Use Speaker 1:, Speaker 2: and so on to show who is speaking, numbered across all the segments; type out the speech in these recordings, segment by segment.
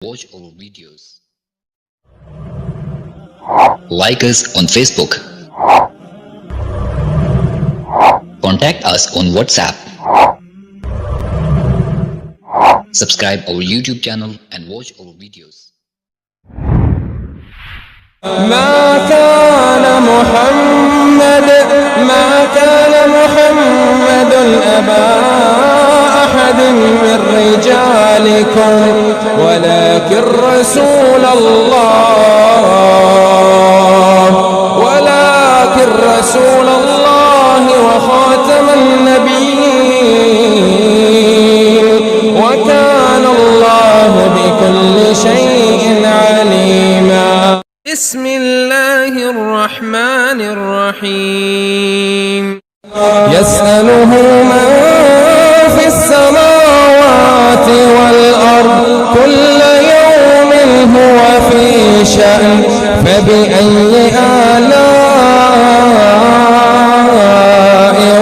Speaker 1: watch our videos. Like us on Facebook. Contact us on WhatsApp. Subscribe our YouTube channel and watch our videos.
Speaker 2: ما كان محمد أبا أحد من رجالكم ولكن رسول الله وخاتم النبيين وكان الله بكل شيء عليما. بسم الله الرحمن الرحيم. يسأله من في السماوات والأرض كل يوم هو في شأن فبأي آلاء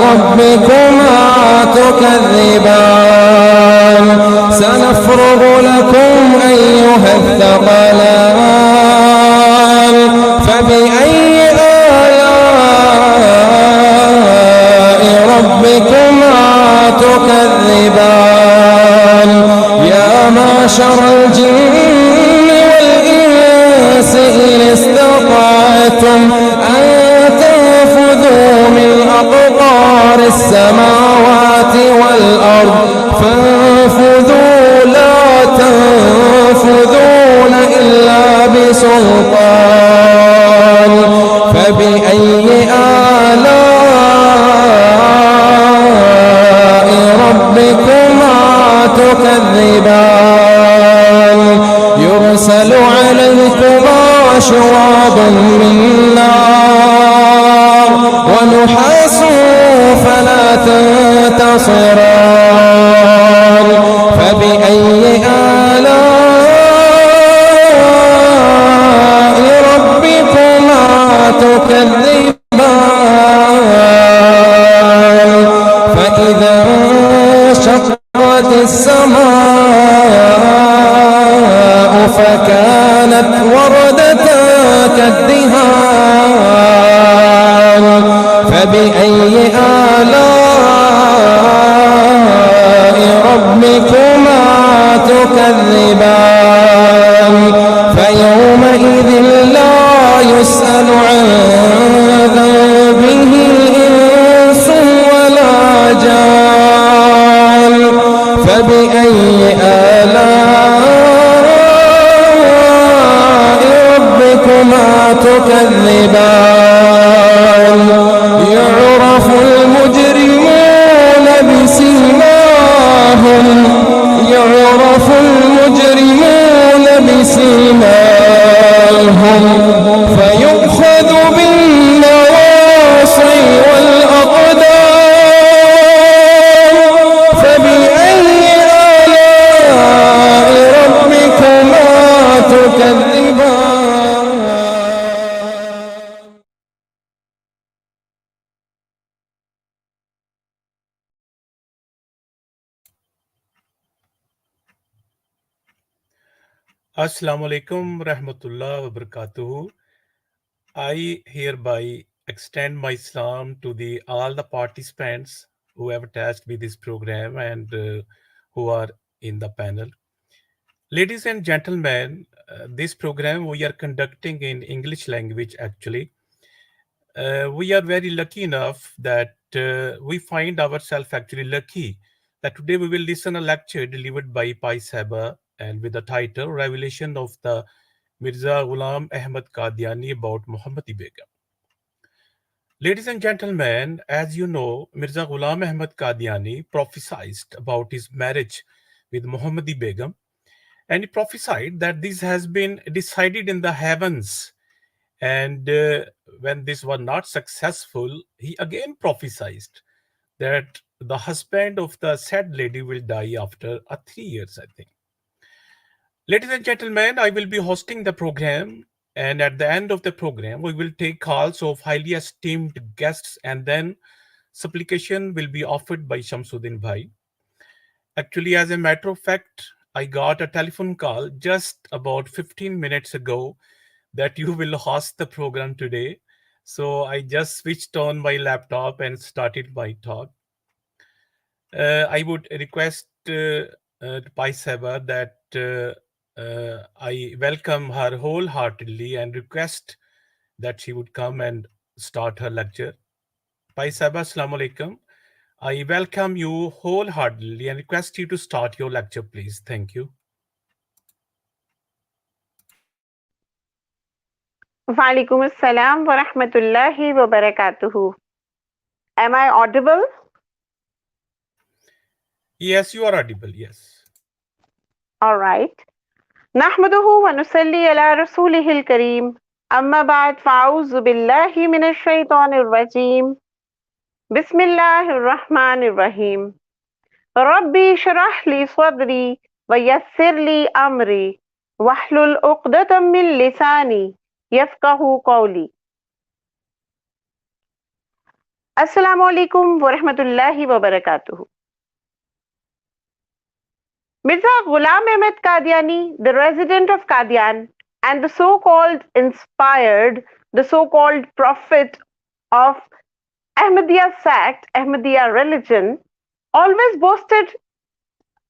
Speaker 2: ربكما تكذبان سنفرغ لكم أيها الثقلان فبأي آلاء ربكما تكذبان يا معشر الجن والإنس إن استطعتم أن تنفذوا من أقطار السماوات والأرض فانفذوا لا تنفذون إلا بسلطان فبأي آلاء ربكما تكذبان يرسل عليكما شواظ من نار ونحاس فلا تنتصران فبأي آلاء ربكما تكذبان فإذا انشقت السماء فكانت وردة كالدهان فبأي آلاء ربكما تكذبان فيومئذ لا يسأل عن ذنبه إنس ولا جان فبأي آلاء ربكما تكذبان يعرف المجرمون بسيماهم فيؤخذ بالنواصي والأقدام فبأي آلاء ربكما تكذبان.
Speaker 3: Assalamu alaikum rahmatullah wa barakatuhu. I hereby extend my salam to all the participants who have attached with this program and who are in the panel. Ladies and gentlemen, this program we are conducting in English language actually. We are very lucky enough that we find ourselves actually lucky that today we will listen a lecture delivered by Pai Saba and with the title Revelation of the Mirza Ghulam Ahmad Qadiani about Muhammadi Begum. Ladies and gentlemen, as you know, Mirza Ghulam Ahmad Qadiani prophesied about his marriage with Muhammadi Begum, and he prophesied that this has been decided in the heavens. And when this was not successful, he again prophesied that the husband of the said lady will die after 3 years, I think. Ladies and gentlemen, I will be hosting the program, and at the end of the program, we will take calls of highly esteemed guests, and then supplication will be offered by Shams Uddin Bhai. Actually, as a matter of fact, I got a telephone call just about 15 minutes ago that you will host the program today. So I just switched on my laptop and started my talk. I would request Pai Seba that I welcome her wholeheartedly and request that she would come and start her lecture. Pai Seba, Assalamu alaikum. I welcome you wholeheartedly and request you to start your lecture, please. Thank you.
Speaker 4: Walaikum assalam wa rahmatullahi wa barakatuhu. Am I audible?
Speaker 3: Yes, you are audible. Yes.
Speaker 4: All right. Nahmaduhu wa nusalli ala rasulihil kareem. Amma ba'd fa'auzu billahi minash shaitanir rajim. Bismillahir rahmanir rahim. Rabbi shrah li sadri wa yassir li amri wahlul uqdatam min lisani yafqahu qawli. Assalamu alaikum wa rahmatullahi wa barakatuhu. Mirza Ghulam Ahmad Qadiani, the resident of Qadian and the so-called inspired, the so-called prophet of Ahmadiyya sect, Ahmadiyya religion, always boasted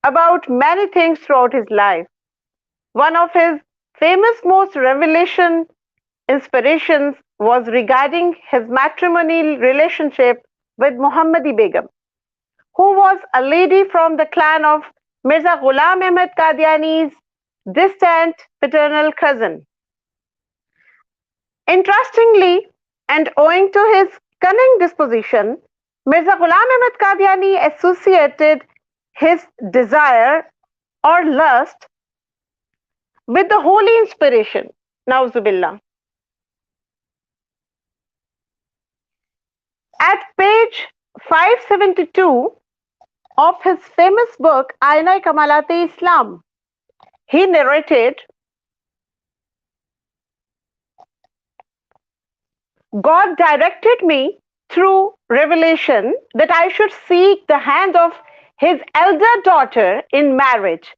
Speaker 4: about many things throughout his life. One of his famous most revelation inspirations was regarding his matrimonial relationship with Muhammadi Begum, who was a lady from the clan of Mirza Ghulam Ahmad Qadiani's distant paternal cousin. Interestingly, and owing to his cunning disposition, Mirza Ghulam Ahmad Qadiani associated his desire or lust with the holy inspiration. Nauzubillah. At page 572 of his famous book, Aina Kamalat-e Islam, he narrated, God directed me through revelation that I should seek the hand of his elder daughter in marriage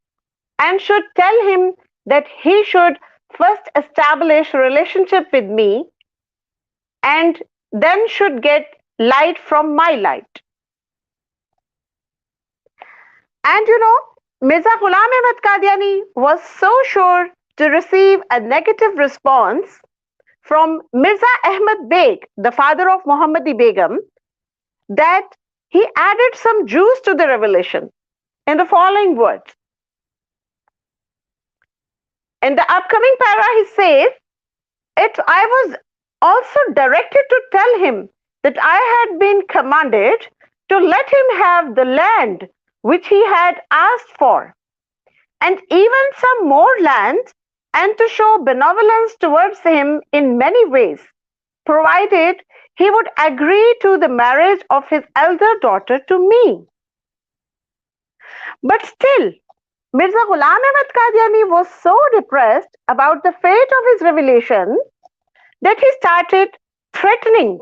Speaker 4: and should tell him that he should first establish a relationship with me and then should get light from my light. And Mirza Ghulam Ahmad Qadiani was so sure to receive a negative response from Mirza Ahmad Beg, the father of Muhammadi Begum, that he added some juice to the revelation in the following words. In the upcoming para, he says, I was also directed to tell him that I had been commanded to let him have the land which he had asked for, and even some more land, and to show benevolence towards him in many ways, provided he would agree to the marriage of his elder daughter to me. But still, Mirza Ghulam Ahmad Qadiani was so depressed about the fate of his revelation that he started threatening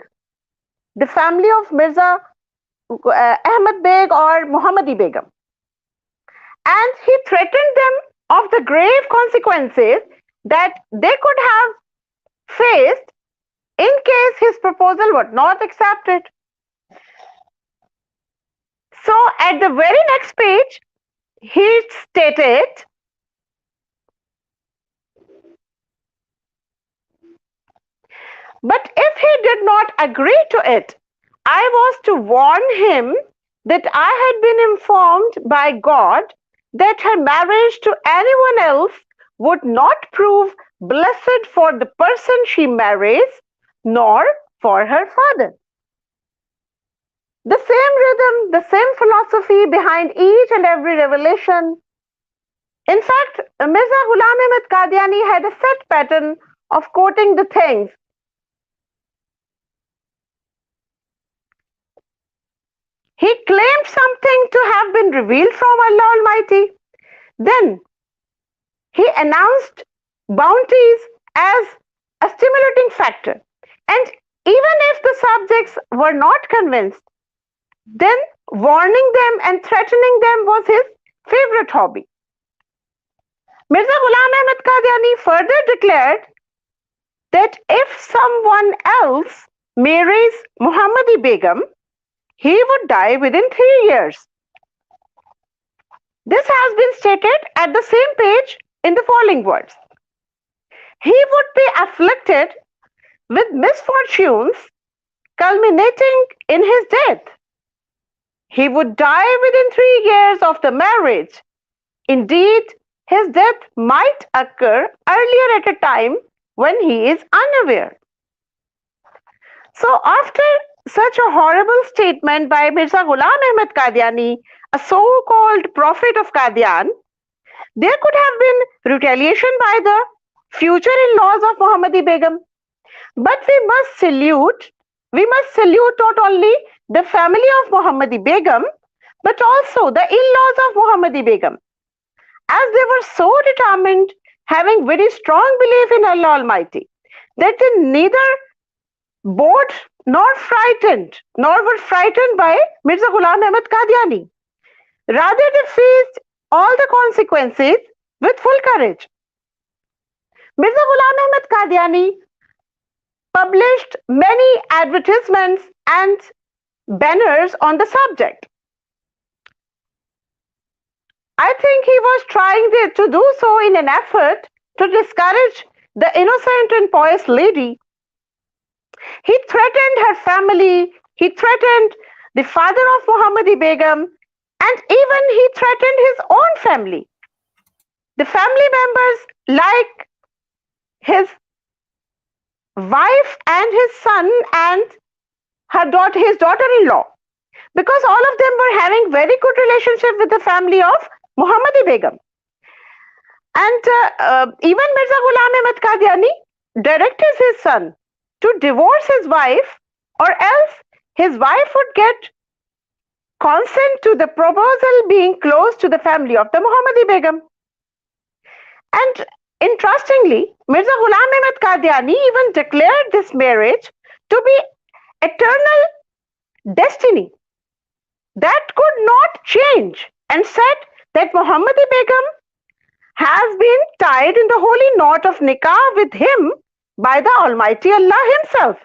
Speaker 4: the family of Mirza Ahmad Beg or Muhammadi Begum. And he threatened them of the grave consequences that they could have faced in case his proposal was not accepted. So at the very next page, he stated, but if he did not agree to it, I was to warn him that I had been informed by God that her marriage to anyone else would not prove blessed for the person she marries, nor for her father. The same rhythm, the same philosophy behind each and every revelation. In fact, Mirza Ghulam Ahmad Qadiani had a set pattern of quoting the things. He claimed something to have been revealed from Allah Almighty. Then he announced bounties as a stimulating factor. And even if the subjects were not convinced, then warning them and threatening them was his favorite hobby. Mirza Ghulam Ahmad Qadiani further declared that if someone else marries Muhammadi Begum, he would die within 3 years. This has been stated at the same page in the following words. He would be afflicted with misfortunes culminating in his death. He would die within 3 years of the marriage. Indeed, his death might occur earlier at a time when he is unaware. So, after such a horrible statement by Mirza Ghulam Ahmad Qadiani, a so-called prophet of Qadian, there could have been retaliation by the future in-laws of Muhammadi Begum. But we must salute not only the family of Muhammadi Begum, but also the in-laws of Muhammadi Begum, as they were so determined, having very strong belief in Allah Almighty, that they neither bowed nor were frightened by Mirza Ghulam Ahmad Qadiani. Rather, they faced all the consequences with full courage. Mirza Ghulam Ahmad Qadiani published many advertisements and banners on the subject. I think he was trying to do so in an effort to discourage the innocent and pious lady. He threatened her family, he threatened the father of Muhammadi Begum, and even he threatened his own family. The family members, like his wife and his son and his daughter-in-law, because all of them were having very good relationship with the family of Muhammadi Begum. And even Mirza Ghulam Ahmad Qadiani directed his son to divorce his wife, or else his wife would get consent to the proposal being close to the family of the Muhammadi Begum. And interestingly, Mirza Ghulam Ahmad Qadiani even declared this marriage to be eternal destiny that could not change, and said that Muhammadi Begum has been tied in the holy knot of nikah with him by the Almighty Allah himself.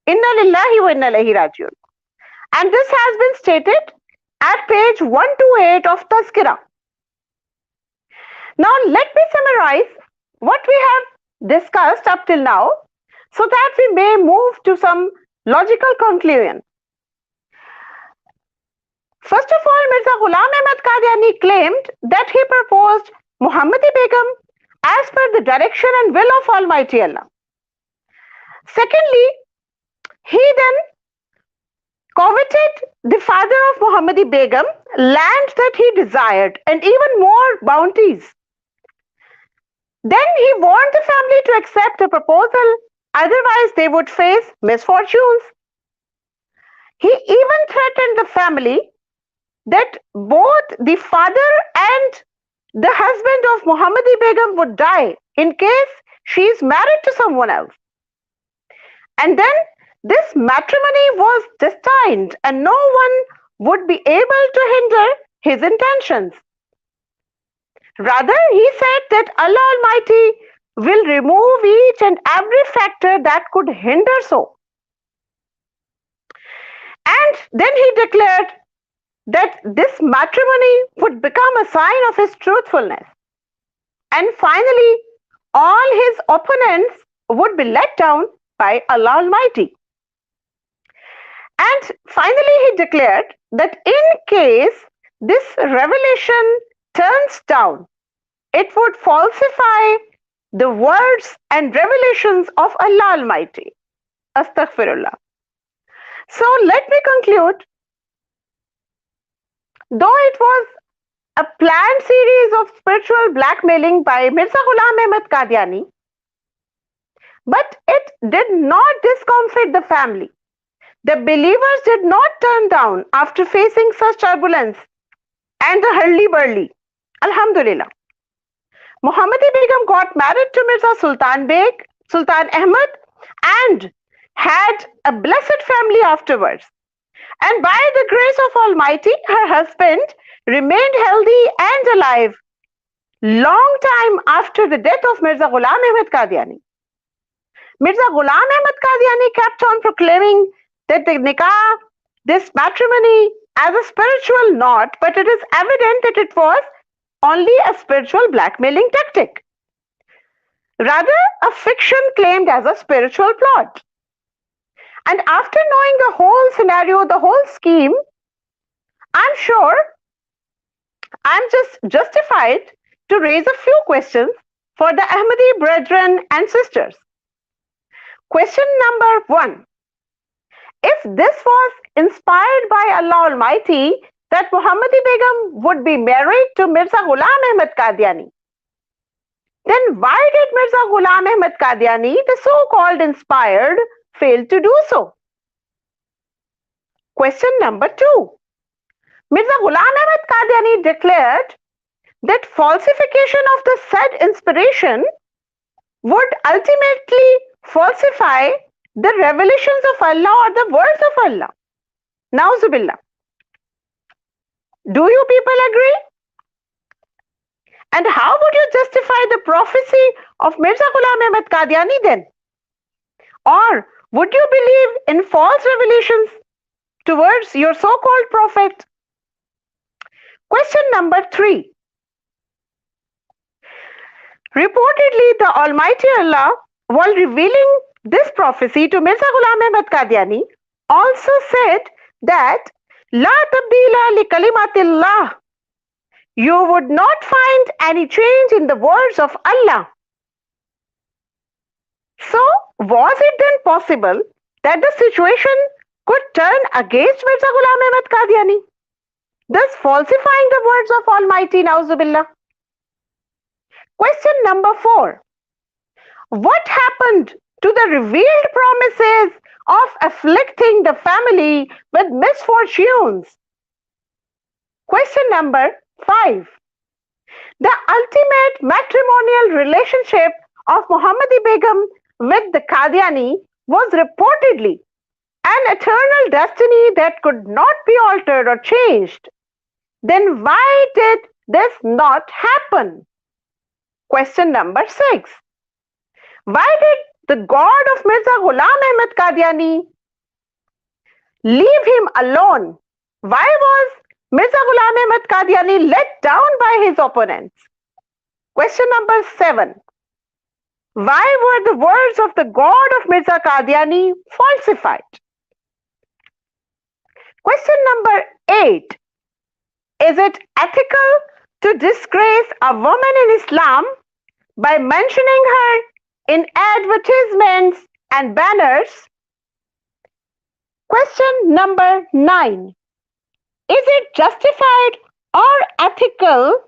Speaker 4: Inna lillahi wa inna ilaihi rajiun. And this has been stated at page 128 of Tazkira. Now let me summarize what we have discussed up till now, so that we may move to some logical conclusion. First of all, Mirza Ghulam Ahmad Qadiani claimed that he proposed Muhammadi Begum as per the direction and will of Almighty Allah. Secondly, he then coveted the father of Muhammadi Begum land that he desired and even more bounties. Then he warned the family to accept the proposal, otherwise they would face misfortunes. He even threatened the family that both the father and the husband of Muhammadi Begum would die in case she is married to someone else. And then this matrimony was destined and no one would be able to hinder his intentions. Rather, he said that Allah Almighty will remove each and every factor that could hinder so. And then he declared that this matrimony would become a sign of his truthfulness. And finally, all his opponents would be let down by Allah Almighty. And finally, he declared that in case this revelation turns down, it would falsify the words and revelations of Allah Almighty. Astaghfirullah. So let me conclude. Though it was a planned series of spiritual blackmailing by Mirza Ghulam Ahmad Qadiani, but it did not discomfit the family. The believers did not turn down after facing such turbulence and the hurly-burly. Alhamdulillah. Muhammadi Begum got married to Mirza Sultan Ahmad, and had a blessed family afterwards. And by the grace of Almighty, her husband remained healthy and alive long time after the death of Mirza Ghulam Ahmad Qadiani. Mirza Ghulam Ahmad Qadiani kept on proclaiming that the nikah, this matrimony, as a spiritual knot, but it is evident that it was only a spiritual blackmailing tactic. Rather, a fiction claimed as a spiritual plot. And after knowing the whole scenario, the whole scheme, I'm sure I'm just justified to raise a few questions for the Ahmadi brethren and sisters. Question number 1. If this was inspired by Allah Almighty that Muhammadi Begum would be married to Mirza Ghulam Ahmad Qadiani, then why did Mirza Ghulam Ahmad Qadiani, the so-called inspired, fail to do so? Question number 2. Mirza Ghulam Ahmad Qadiani declared that falsification of the said inspiration would ultimately falsify the revelations of Allah or the words of Allah. Nauzubillah. Do you people agree? And how would you justify the prophecy of Mirza Ghulam Ahmad Qadiani then? Or would you believe in false revelations towards your so-called prophet? Question number 3. Reportedly, the Almighty Allah, while revealing this prophecy to Mirza Ghulam Ahmad Qadiani, also said that La tabdila li kalimatillah. You would not find any change in the words of Allah. So, was it then possible that the situation could turn against Mirza Ghulam Ahmad Qadiani, thus falsifying the words of Almighty Nauzubillah? Question number 4. What happened to the revealed promises of afflicting the family with misfortunes? Question number 5. The ultimate matrimonial relationship of Muhammadi Begum with the Qadiani was reportedly an eternal destiny that could not be altered or changed. Then why did this not happen? Question number 6. Why did the God of Mirza Ghulam Ahmad Qadiani leave him alone? Why was Mirza Ghulam Ahmad Qadiani let down by his opponents? Question number 7. Why were the words of the God of Mirza Qadiani falsified? Question number 8. Is it ethical to disgrace a woman in Islam by mentioning her in advertisements and banners? Question number 9. Is it justified or ethical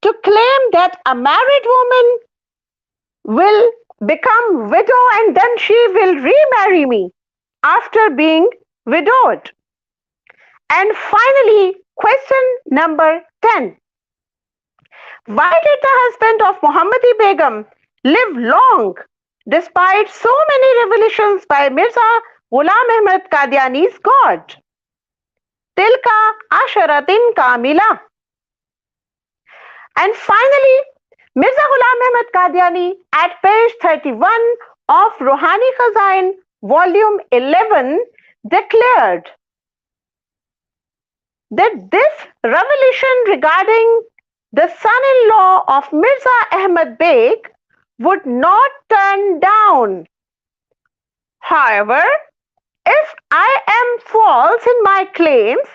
Speaker 4: to claim that a married woman will become widow and then she will remarry me after being widowed? And finally, question number 10. Why did the husband of Muhammadi Begum live long despite so many revelations by Mirza Ghulam Ahmad Qadiani's God? Tilka asharatin kamila. And finally, Mirza Ghulam Ahmad Qadiani at page 31 of Ruhani Khazain, volume 11, declared that this revelation regarding the son-in-law of Mirza Ahmad Beg would not turn down. However, if I am false in my claims,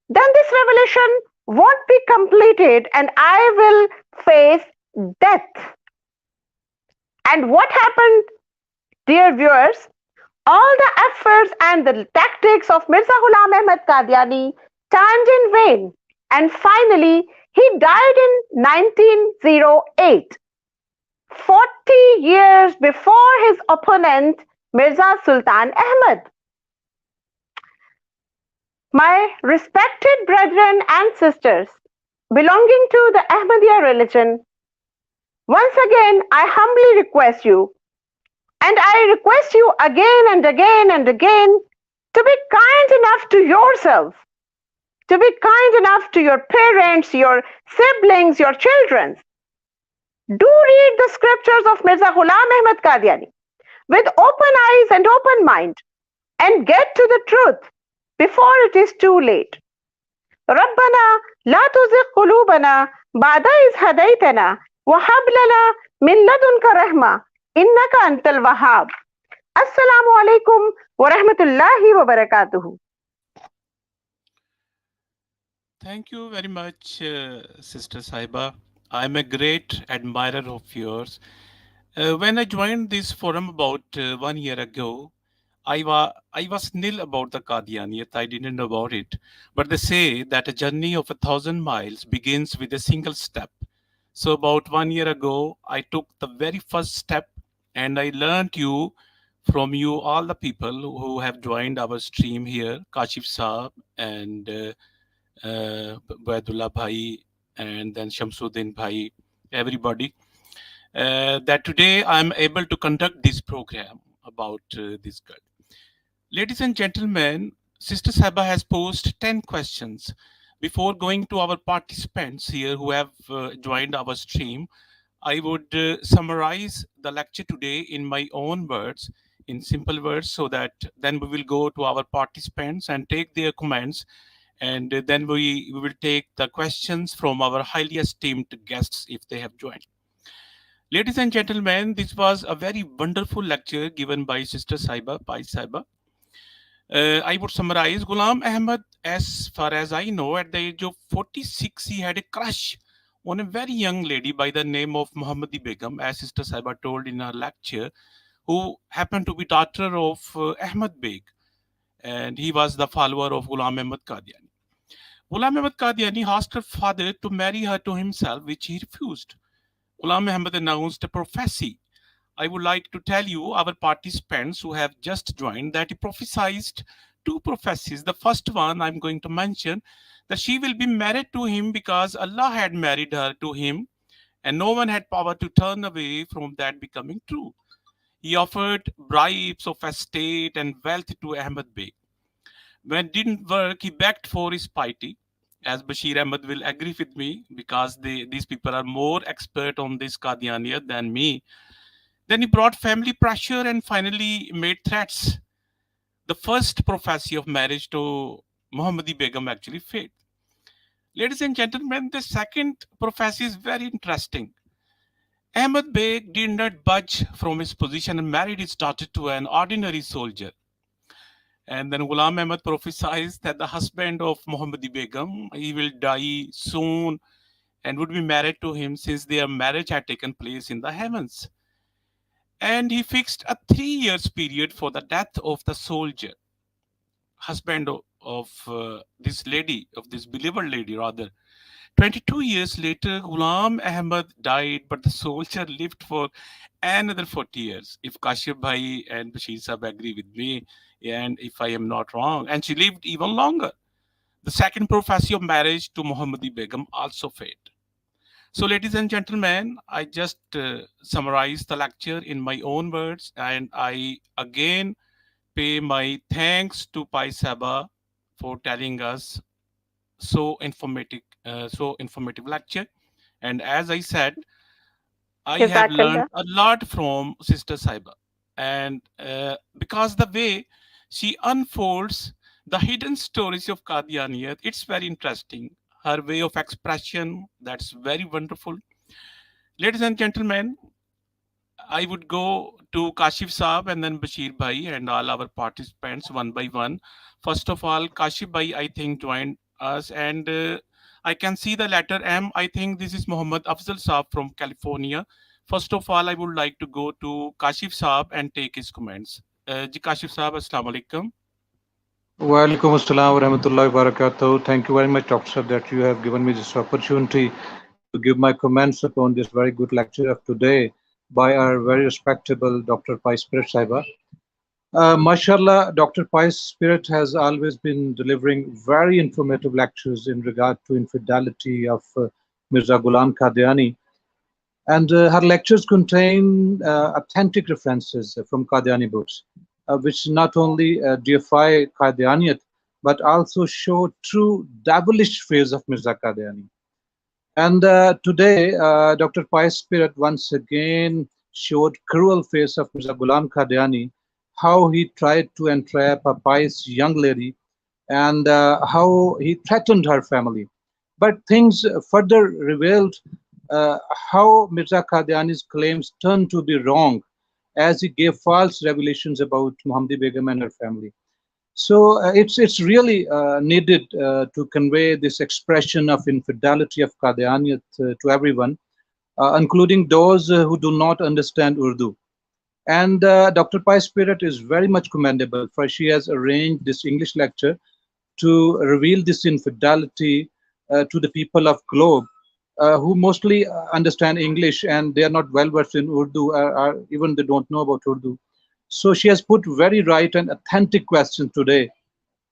Speaker 4: then this revelation won't be completed and I will face death. And what happened, dear viewers? All the efforts and the tactics of Mirza Ghulam Ahmad Qadiani turned in vain, and finally he died in 1908, 40 years before his opponent Mirza Sultan Ahmad. My respected brethren and sisters belonging to the Ahmadiyya religion, once again I humbly request you, and I request you again and again and again, to be kind enough to yourselves to be kind enough to your parents, your siblings, your children. Do read the scriptures of Mirza Ghulam Ahmad Qadiani with open eyes and open mind and get to the truth before it is too late. ربنا لا تزغ قلوبنا بعد إذ هديتنا وهب لنا من لدنك رحمة إنك أنت الوهاب. Assalamu alaikum wa rahmatullahi wa barakatuhu.
Speaker 5: Thank you very much, Sister Saiba. I'm a great admirer of yours. When I joined this forum about 1 year ago, I was nil about the Qadianiat. I didn't know about it. But they say that a journey of 1,000 miles begins with a single step. So about 1 year ago, I took the very first step and I learned from you, all the people who have joined our stream here, Kashif Saab and Baidullah Bhai and then Shams Uddin Bhai, everybody, that today I'm able to conduct this program about this girl. Ladies and gentlemen, Sister Saiba has posed 10 questions. Before going to our participants here who have joined our stream, I would summarize the lecture today in my own words, in simple words, so that then we will go to our participants and take their comments, and then we will take the questions from our highly esteemed guests if they have joined. Ladies and gentlemen, this was a very wonderful lecture given by Sister Saiba, Pai Saiba. I would summarize Ghulam Ahmad, as far as I know, at the age of 46, he had a crush on a very young lady by the name of Muhammadi Begum, as Sister Saiba told in her lecture, who happened to be daughter of Ahmad Beg, and he was the follower of Ghulam Ahmad Qadiani. Ghulam Ahmad Qadiani asked her father to marry her to himself, which he refused. Ghulam Ahmad announced a prophecy. I would like to tell you, our participants who have just joined, that he prophesied 2 prophecies. The first one I'm going to mention, that she will be married to him because Allah had married her to him and no one had power to turn away from that becoming true. He offered bribes of estate and wealth to Ahmad Beg. When it didn't work, he begged for his piety. As Bashir Ahmad will agree with me, because these people are more expert on this Qadianiat than me. Then he brought family pressure and finally made threats. The first prophecy of marriage to Muhammadi Begum actually failed. Ladies and gentlemen, the second prophecy is very interesting. Ahmad Beg did not budge from his position and married his daughter to an ordinary soldier. And then Ghulam Ahmad prophesied that the husband of Muhammadi Begum, he will die soon and would be married to him, since their marriage had taken place in the heavens. And he fixed a 3 years period for the death of the soldier, husband of this lady, of this beloved lady rather. 22 years later, Ghulam Ahmad died, but the soldier lived for another 40 years. If Kashif Bhai and Bashir Sahab agree with me, and if I am not wrong, and she lived even longer. The second prophecy of marriage to Muhammadi Begum also failed. So, ladies and gentlemen, I just summarized the lecture in my own words, and I again pay my thanks to Pai Saba for telling us so informative lecture. And as I said, I have learned a lot from Sister Saiba, and because the way she unfolds the hidden stories of Qadianiyat, it's very interesting. Her way of expression, that's very wonderful. Ladies and gentlemen, I would go to Kashif Saab and then Bashir Bhai and all our participants one by one. First of all, Kashif Bhai, I think, joined us, and I can see the letter M. I think this is Muhammad Afzal Saab from California. First of all, I would like to go to Kashif Saab and take his comments. Kashif Saab, Assalamu alaikum.
Speaker 6: Wa alaikum assalam wa rahmatullahi wa barakatuh. Thank you very much, Dr. Sir, that you have given me this opportunity to give my comments upon this very good lecture of today by our very respectable Dr. Pai Spirit Saiba. Mashallah, Dr. Pai's Spirit has always been delivering very informative lectures in regard to infidelity of Mirza Ghulam Qadiani. And her lectures contain authentic references from Qadiani books, which not only deify Qadianiat, but also show true devilish face of Mirza Qadiani. And today, Dr. Pius Spirit once again showed cruel face of Mirza Ghulam Qadiani, how he tried to entrap a pious young lady and how he threatened her family. But things further revealed how Mirza Qadiani's claims turned to be wrong as he gave false revelations about Muhammadi Begum and her family. So it's really needed to convey this expression of infidelity of Qadianiat to everyone, including those who do not understand Urdu. And Dr. Pai Spirit is very much commendable, for she has arranged this English lecture to reveal this infidelity to the people of globe, who mostly understand English and they are not well versed in Urdu, or even they don't know about Urdu. So she has put very right and authentic questions today.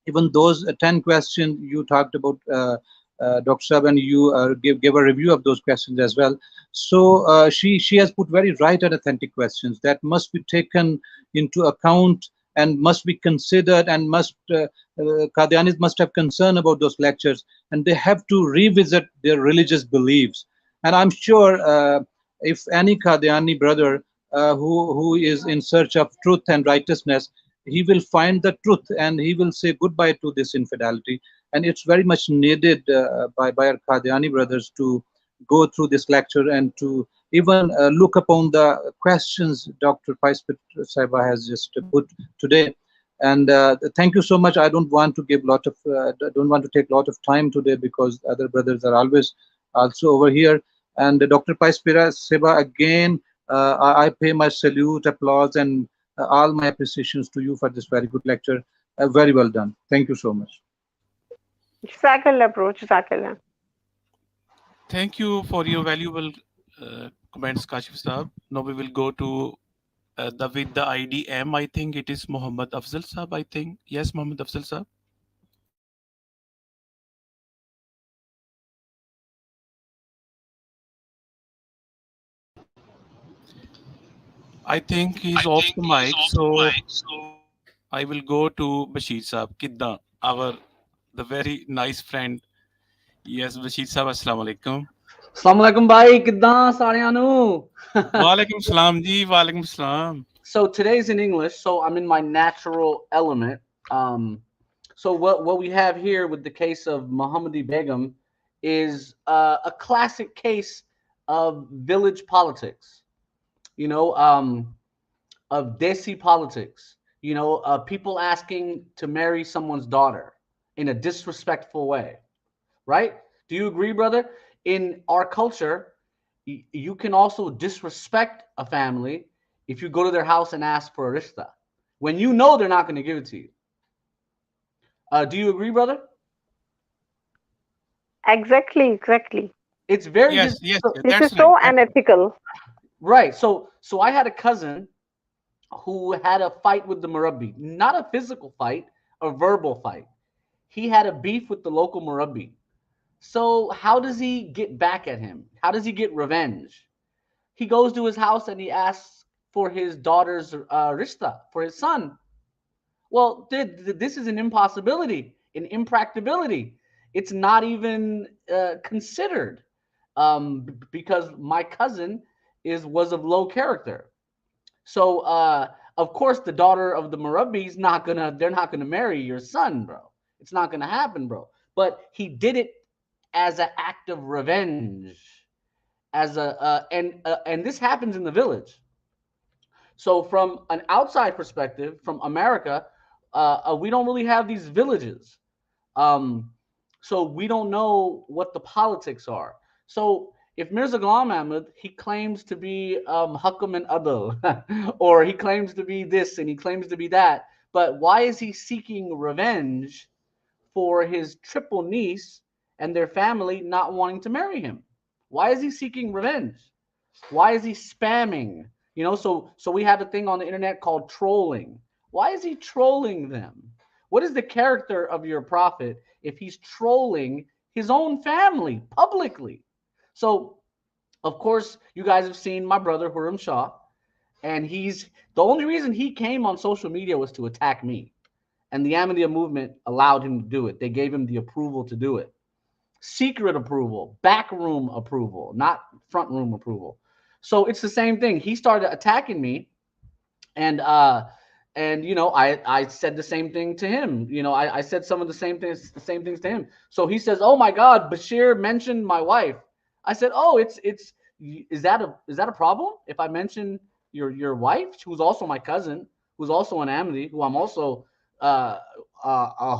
Speaker 6: Even those 10 questions you talked about, Dr. Sab, and you gave a review of those questions as well. So she has put very right and authentic questions that must be taken into account and must be considered, and Qadianis must have concern about those lectures, and they have to revisit their religious beliefs. And I'm sure if any Qadiani brother who is in search of truth and righteousness, he will find the truth and he will say goodbye to this infidelity. And it's very much needed by our Qadiani brothers to go through this lecture and to even look upon the questions Dr. Paispit Saiba has just put today. And thank you so much. I don't want to give don't want to take a lot of time today because other brothers are always also over here. And Dr. Paispira Seba, again, I pay my salute, applause, and all my appreciations to you for this very good lecture. Very well done. Thank you so much.
Speaker 4: Jazakallah, bro. Jazakallah.
Speaker 5: Thank you for your valuable comments, Kashif Saab. Now we will go to with the IDM. I think it is Muhammad Afzal Saab. I think yes, Muhammad Afzal Saab. I think he's off the mic, so I will go to Bashir Saab. Kidda, the very nice friend. Yes, Bashir Saab, assalamu alaikum.
Speaker 7: Assalamualaikum bhai, kiddan saariyan nu?
Speaker 5: Walaikum salam ji, walaikum salam.
Speaker 7: So today's in English, so I'm in my natural element. So what we have here with the case of Muhammadi Begum is a classic case of village politics, you know, of desi politics, you know, people asking to marry someone's daughter in a disrespectful way, right? Do you agree, brother? In our culture, you can also disrespect a family if you go to their house and ask for a rishta when you know they're not going to give it to you. Do you agree, brother?
Speaker 4: Exactly.
Speaker 7: It's very
Speaker 5: yes.
Speaker 4: This
Speaker 5: That's
Speaker 4: is so
Speaker 5: right.
Speaker 4: unethical.
Speaker 7: right. So I had a cousin who had a fight with the Murabbi, not a physical fight, a verbal fight. He had a beef with the local Murabbi. So how does he get back at him? How does he get revenge? He goes to his house and he asks for his daughter's rishta, for his son. Well, this is an impossibility, an impracticability. It's not even considered because my cousin was of low character. So of course the daughter of the Murabbi is they're not gonna marry your son, bro. It's not gonna happen, bro. But he did it as an act of revenge, and this happens in the village. So from an outside perspective, from America, we don't really have these villages. So we don't know what the politics are. So if Mirza Ghulam Ahmad, he claims to be Hakam and Adil, or he claims to be this and he claims to be that, but why is he seeking revenge for his triple niece and their family not wanting to marry him? Why is he seeking revenge? Why is he spamming? You know, so we have a thing on the internet called trolling. Why is he trolling them? What is the character of your prophet if he's trolling his own family publicly? So, of course, you guys have seen my brother Huram Shah, and the only reason he came on social media was to attack me. And the Ahmadiyya movement allowed him to do it. They gave him the approval to do it. Secret approval, backroom approval, not front room approval. So it's the same thing. He started attacking me, and I said the same thing to him. I said some of the same things to him. So he says, "Oh my God, Bashir mentioned my wife." I said, "Oh, is that a problem if I mention your wife, who's also my cousin, who's also an Ahmadi, who I'm also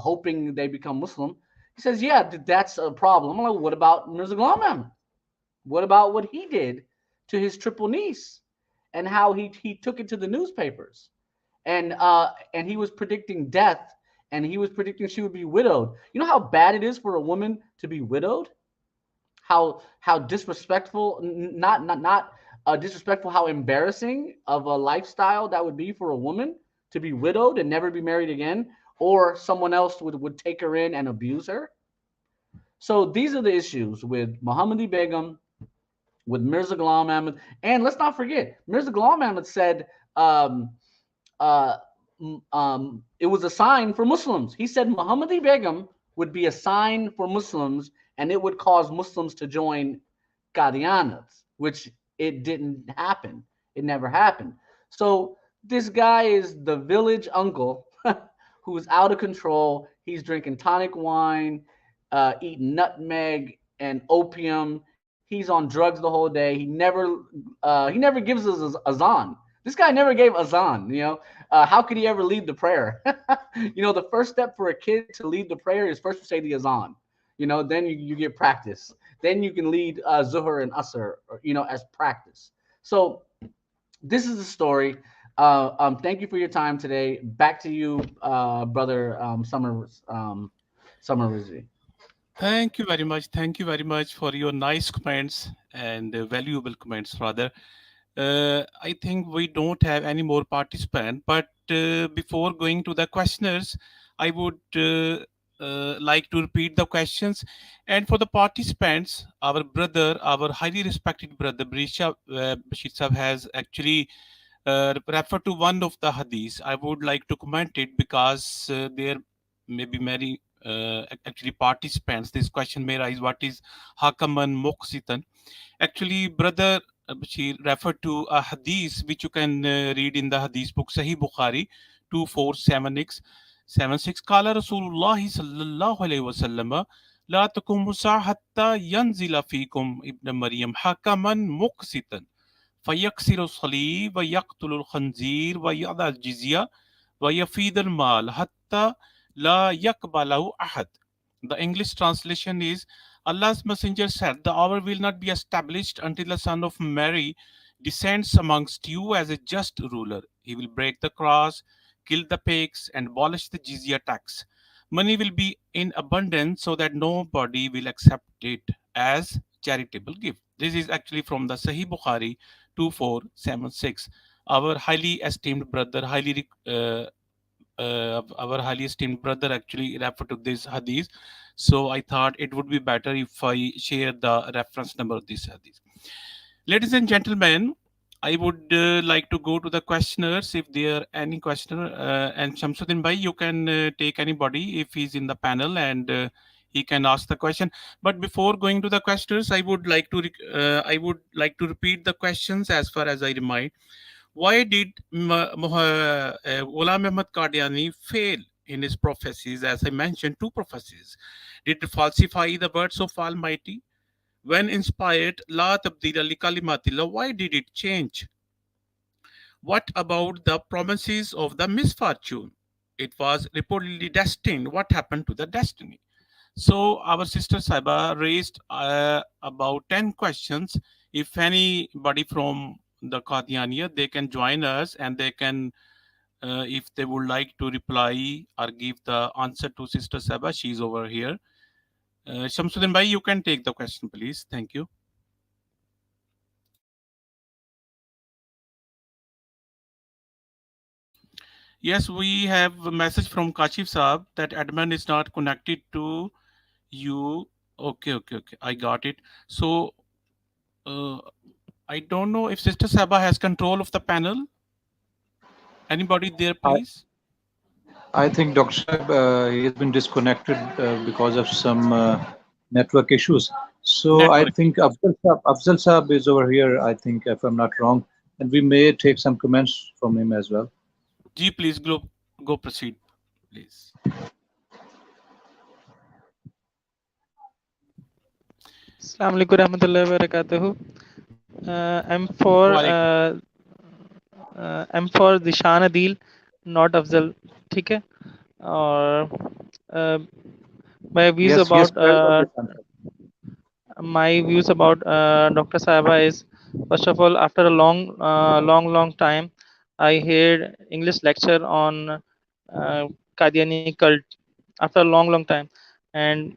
Speaker 7: hoping they become Muslim?" He says, "Yeah, that's a problem." I'm like, "What about Mirza Ghulam Ahmad? What about what he did to his triple niece, and how he took it to the newspapers, and he was predicting death, and he was predicting she would be widowed. You know how bad it is for a woman to be widowed? How disrespectful, not disrespectful, how embarrassing of a lifestyle that would be for a woman to be widowed and never be married again, or someone else would take her in and abuse her." So these are the issues with Muhammadi Begum, with Mirza Ghulam Ahmad. And let's not forget, Mirza Ghulam Ahmad said it was a sign for Muslims. He said Muhammadi Begum would be a sign for Muslims, and it would cause Muslims to join Qadianiat, which it didn't happen. It never happened. So this guy is the village uncle who's out of control. He's drinking tonic wine, eating nutmeg and opium. He's on drugs the whole day. He never gives us azan. This guy never gave azan. How could he ever lead the prayer? The first step for a kid to lead the prayer is first to say the azan. Then you get practice. Then you can lead Zuhr and Asr, as practice. So this is the story. Thank you for your time today. Back to you, brother Summer Rizvi.
Speaker 5: Thank you very much. Thank you very much for your nice comments and valuable comments, rather. I think we don't have any more participants, but before going to the questioners, I would like to repeat the questions. And for the participants, our highly respected brother, Bashir Sahib, has actually referred to one of the hadiths. I would like to comment it because there may be many actually participants. This question may rise: what is hakaman muqsitan? Actually, brother Bashir referred to a hadith which you can read in the hadith book Sahih Bukhari 2476. Qala Rasulullah sallallahu alayhi wasallam la taqumu sa'a hatta yanzila fikum ibn Maryam hakaman muqsitan فيكسر الصليب ويقتل الخنزير ويضع الجزية ويفيد المال حتى لا يقبله أحد. The English translation is, Allah's messenger said, the hour will not be established until the son of Mary descends amongst you as a just ruler. He will break the cross, kill the pigs, and abolish the jizya tax. Money will be in abundance so that nobody will accept it as charitable gift. This is actually from the Sahih Bukhari 2476. Our highly esteemed brother, actually referred to this hadith. So I thought it would be better if I share the reference number of this hadith. Ladies and gentlemen, I would like to go to the questioners if there are any questioner. And Shamsuddin Bhai, you can take anybody if he's in the panel and he can ask the question. But before going to the questioners, I would like to repeat the questions as far as I remind. Why did Ghulam Ahmad Qadiani fail in his prophecies? As I mentioned, 2 prophecies. Did he falsify the words of Almighty? When inspired, La tabdila li kalimatillah, why did it change? What about the promises of the misfortune? It was reportedly destined. What happened to the destiny? So our sister Saiba raised about 10 questions. If anybody from the Qadianiya, they can join us and they can, if they would like to reply or give the answer to Sister Saiba, she's over here. Shamsuddin Bhai, you can take the question, please. Thank you. Yes, we have a message from Kashif Saab that admin is not connected to you. Okay. I got it. So I don't know if Sister Saba has control of the panel. Anybody there, please?
Speaker 6: I think Dr. Saab, he has been disconnected because of some network issues. So I
Speaker 5: Network.
Speaker 6: think Afzal Saab is over here, I think, if I'm not wrong, and we may take some comments from him as well.
Speaker 5: Ji, please go proceed, please.
Speaker 8: Assalamu alaikum warahmatullahi wabarakatuh.
Speaker 5: Walaikum.
Speaker 8: I'm for Dishan Adil, not Afzal. ठीक है? और my views
Speaker 6: Yes,
Speaker 8: about
Speaker 6: spell out this answer.
Speaker 8: Dr. Saiba is, first of all, after a long time, I heard English lecture on Qadiani cult after a long time, and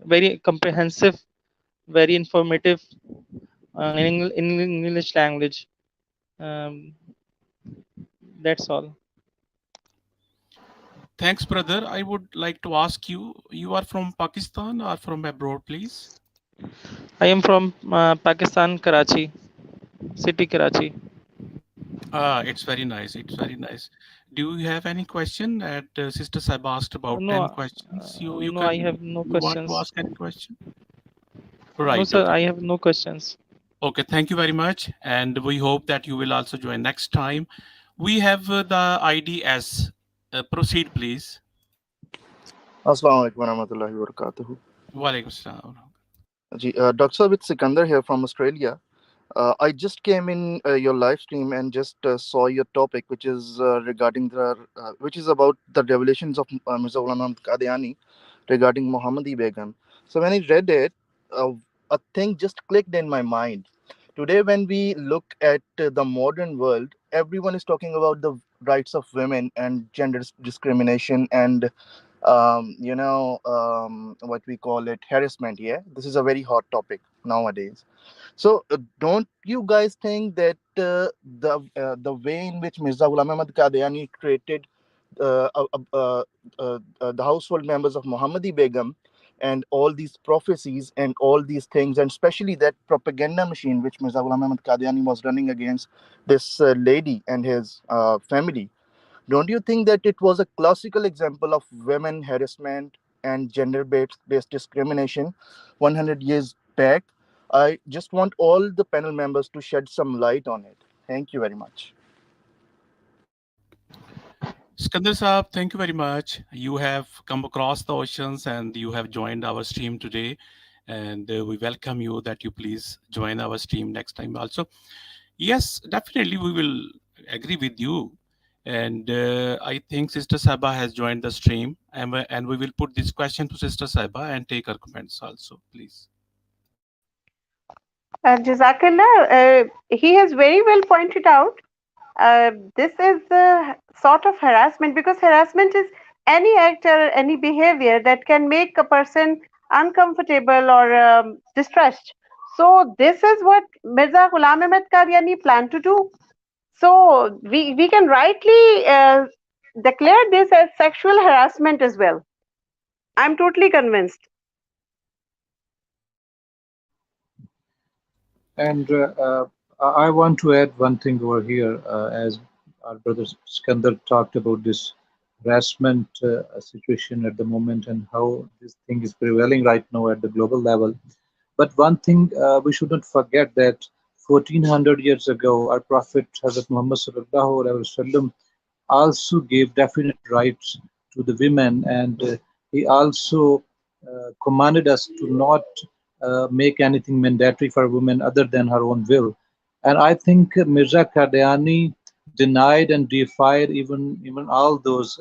Speaker 8: very comprehensive, very informative in English language. That's all.
Speaker 5: Thanks, brother. I would like to ask you, you are from Pakistan or from abroad, please?
Speaker 8: I am from Pakistan, Karachi, city Karachi.
Speaker 5: It's very nice. It's very nice. Do you have any question? At Sister Saib asked about 10 questions. You
Speaker 8: No, I
Speaker 5: can,
Speaker 8: have no
Speaker 5: you want to
Speaker 8: questions.
Speaker 5: ask any question?
Speaker 8: No,
Speaker 5: Right.
Speaker 8: sir,
Speaker 5: Okay.
Speaker 8: I have no questions.
Speaker 5: Okay. Thank you very much. And we hope that you will also join next time. We have the ID as proceed, please.
Speaker 9: Assalamu alaikum warahmatullahi wabarakatuh.
Speaker 5: Walaikum salam.
Speaker 9: Dr. Saab, it's Sikandar here from Australia. I just came in your live stream and just saw your topic, which is which is about the revelations of Mirza Ghulam Ahmad Qadiani regarding Muhammadi Begum. So when I read it, a thing just clicked in my mind. Today, when we look at the modern world, everyone is talking about the rights of women and gender discrimination and what we call it, harassment. Yeah, this is a very hot topic nowadays. So don't you guys think that the way in which Mirza Ghulam Ahmad Qadiani created uh, uh, uh, the household members of Muhammadi Begum and all these prophecies and all these things, and especially that propaganda machine which Mirza Ghulam Ahmad Qadiani was running against this lady and his family, don't you think that it was a classical example of women harassment and gender based discrimination 100 years back? I just want all the panel members to shed some light on it. Thank you very much.
Speaker 5: Skandar Saab, thank you very much. You have come across the oceans and you have joined our stream today. And we welcome you that you please join our stream next time also. Yes, definitely we will agree with you. And I think Sister Saba has joined the stream, and we will put this question to Sister Saba and take her comments also, please.
Speaker 4: Jazakallah, he has very well pointed out this is a sort of harassment, because harassment is any act or any behavior that can make a person uncomfortable or distressed. So this is what Mirza Ghulam Ahmad Qadiani planned to do. So we can rightly declare this as sexual harassment as well. I'm totally convinced.
Speaker 6: And I want to add one thing over here, as our brother Skandar talked about this harassment situation at the moment and how this thing is prevailing right now at the global level. But one thing we should not forget that 1400 years ago, our Prophet Hazrat Muhammad sallallahu alaihi wasallam also gave definite rights to the women, and he also commanded us to not make anything mandatory for women other than her own will. And I think Mirza Qadiani denied and defied even all those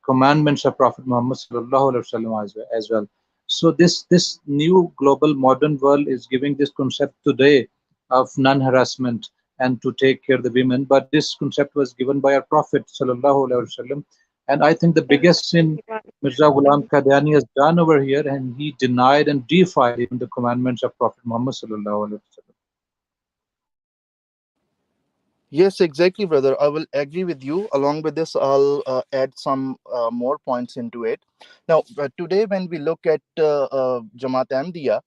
Speaker 6: commandments of Prophet Muhammad sallallahu alaihi wasallam as well. So this new global modern world is giving this concept today of non-harassment and to take care of the women, but this concept was given by our Prophet sallallahu alaihi wasallam. And I think the biggest sin Mirza Ghulam Qadiani has done over here, and he denied and defied even the commandments of Prophet Muhammad sallallahu alaihi wasallam.
Speaker 9: Yes, exactly, brother. I will agree with you. Along with this, I'll add some more points into it. Now, today, when we look at Jamaat Ahmadiyya,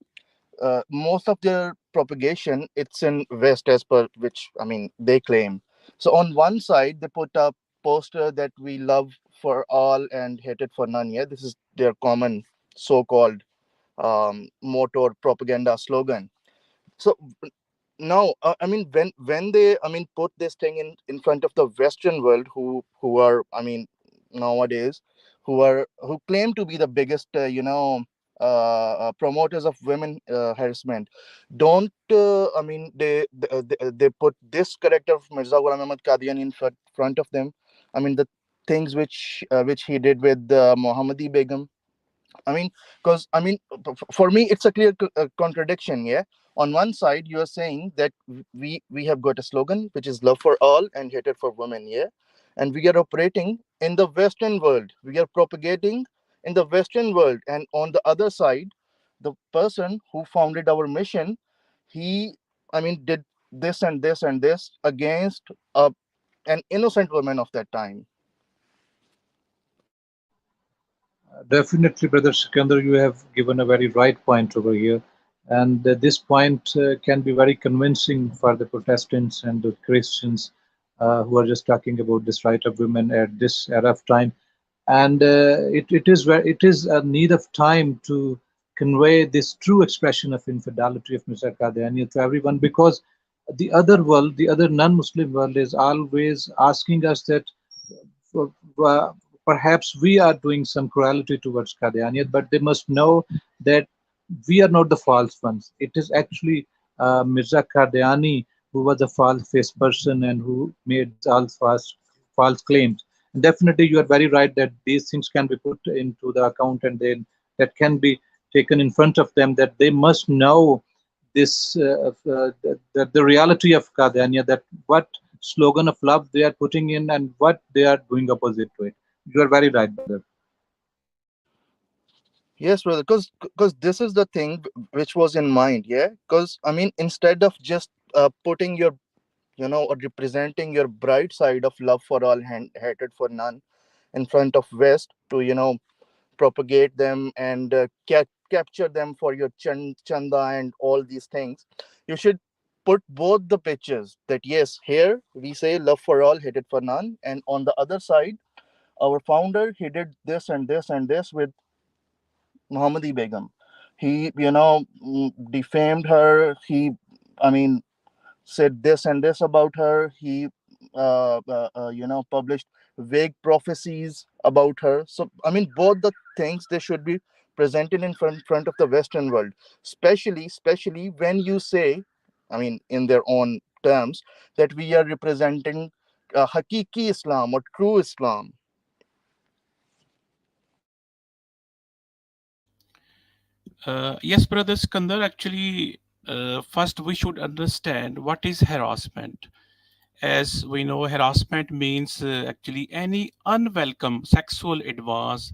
Speaker 9: most of their propagation, it's in West, as per which, I mean, they claim. So on one side, they put up poster that we love for all and hated for none. Yeah, this is their common so-called motto or propaganda slogan. So now, I mean, when they, I mean, put this thing in front of the Western world, who are, I mean, nowadays, who claim to be the biggest, promoters of women harassment, don't, I mean, they put this character of Mirza Ghulam Ahmad Qadiani in front of them. I mean, the things which he did with Muhammadi Begum. I mean, because I mean, for me, it's a clear contradiction. Yeah, on one side, you are saying that we have got a slogan which is love for all and hatred for women. Yeah, and we are operating in the Western world. We are propagating in the Western world, and on the other side, the person who founded our mission, he, I mean, did this and this and this against an innocent woman of that time.
Speaker 6: Definitely, Brother Sikandar, you have given a very right point over here. And this point can be very convincing for the Protestants and the Christians who are just talking about this right of women at this era of time. And it is a need of time to convey this true expression of infidelity of Mirza Qadiani to everyone, because the other world, the other non-Muslim world, is always asking us that uh, perhaps we are doing some cruelty towards Qadianiat, but they must know that we are not the false ones. It is actually Mirza Qadiani who was a false-faced person and who made all false claims. And definitely, you are very right that these things can be put into the account, and then that can be taken in front of them, that they must know this the reality of Qadiania, that what slogan of love they are putting in and what they are doing opposite to it. You are very right, brother.
Speaker 9: Yes, brother, because this is the thing which was in mind. Yeah, because I mean, instead of just putting your, or representing your bright side of love for all and hatred for none in front of West to, propagate them and capture them for your chanda and all these things, you should put both the pictures, that yes, here we say love for all, hatred for none, and on the other side, our founder, he did this and this and this with Muhammadi Begum. He, defamed her. He, I mean, said this and this about her. He, published vague prophecies about her. So, I mean, both the things, they should be presented in front of the Western world, especially when you say, I mean, in their own terms, that we are representing Hakiki Islam or true Islam.
Speaker 5: Yes, brother Skandar, actually, first we should understand what is harassment. As we know, harassment means actually any unwelcome sexual advance,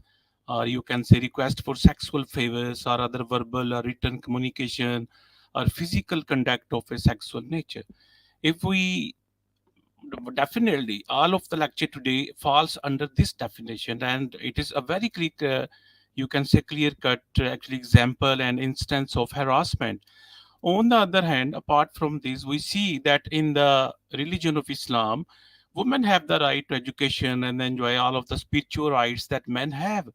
Speaker 5: or you can say request for sexual favors, or other verbal or written communication, or physical conduct of a sexual nature. If we definitely, all of the lecture today falls under this definition, and it is a very clear, you can say clear cut actually example and instance of harassment. On the other hand, apart from this, we see that in the religion of Islam, women have the right to education and enjoy all of the spiritual rights that men have.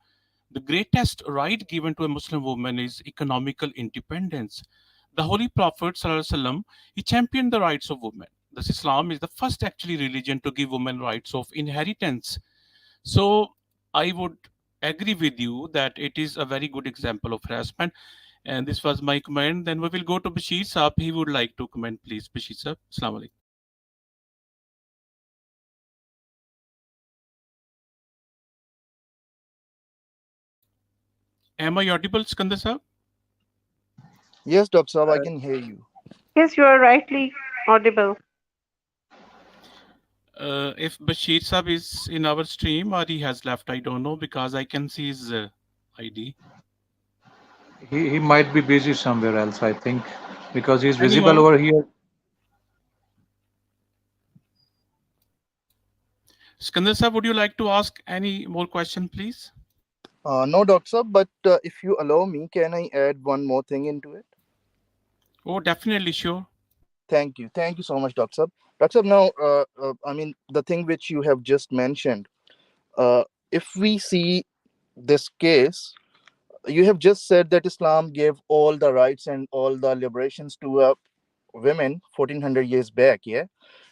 Speaker 5: The greatest right given to a Muslim woman is economical independence. The Holy Prophet ﷺ, he championed the rights of women. Thus, Islam is the first actually religion to give women rights of inheritance. So, I would agree with you that it is a very good example of harassment. And this was my comment. Then we will go to Bashir Saab. He would like to comment, please. Bashir Saab. Assalamu alaikum. Am I audible, Skandar Saab?
Speaker 9: Yes, Dr. Saab, I can hear you.
Speaker 4: Yes, you are rightly audible.
Speaker 5: If Bashir Saab is in our stream or he has left, I don't know, because I can see his ID.
Speaker 6: He might be busy somewhere else, I think, because he's visible
Speaker 5: Anyone?
Speaker 6: over here.
Speaker 5: Skandar Saab, would you like to ask any more question, please?
Speaker 9: No, Doctor, but if you allow me, can I add one more thing into it?
Speaker 5: Oh, definitely, sure.
Speaker 9: Thank you. Thank you so much, Doctor. Doctor, now, I mean, the thing which you have just mentioned, if we see this case, you have just said that Islam gave all the rights and all the liberations to women 1400 years back. Yeah.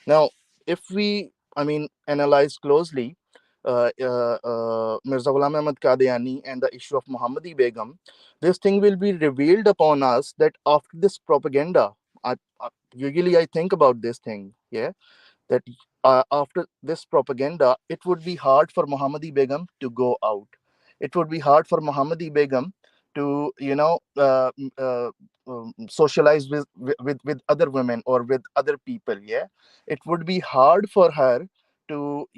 Speaker 9: Now, if we, I mean, analyze closely Mirza Ghulam Ahmad Qadiani and the issue of Muhammadi Begum, this thing will be revealed upon us that after this propaganda, usually I think about this thing, yeah, that after this propaganda, it would be hard for Muhammadi Begum to go out. It would be hard for Muhammadi Begum to, socialize with other women or with other people. Yeah, it would be hard for her to,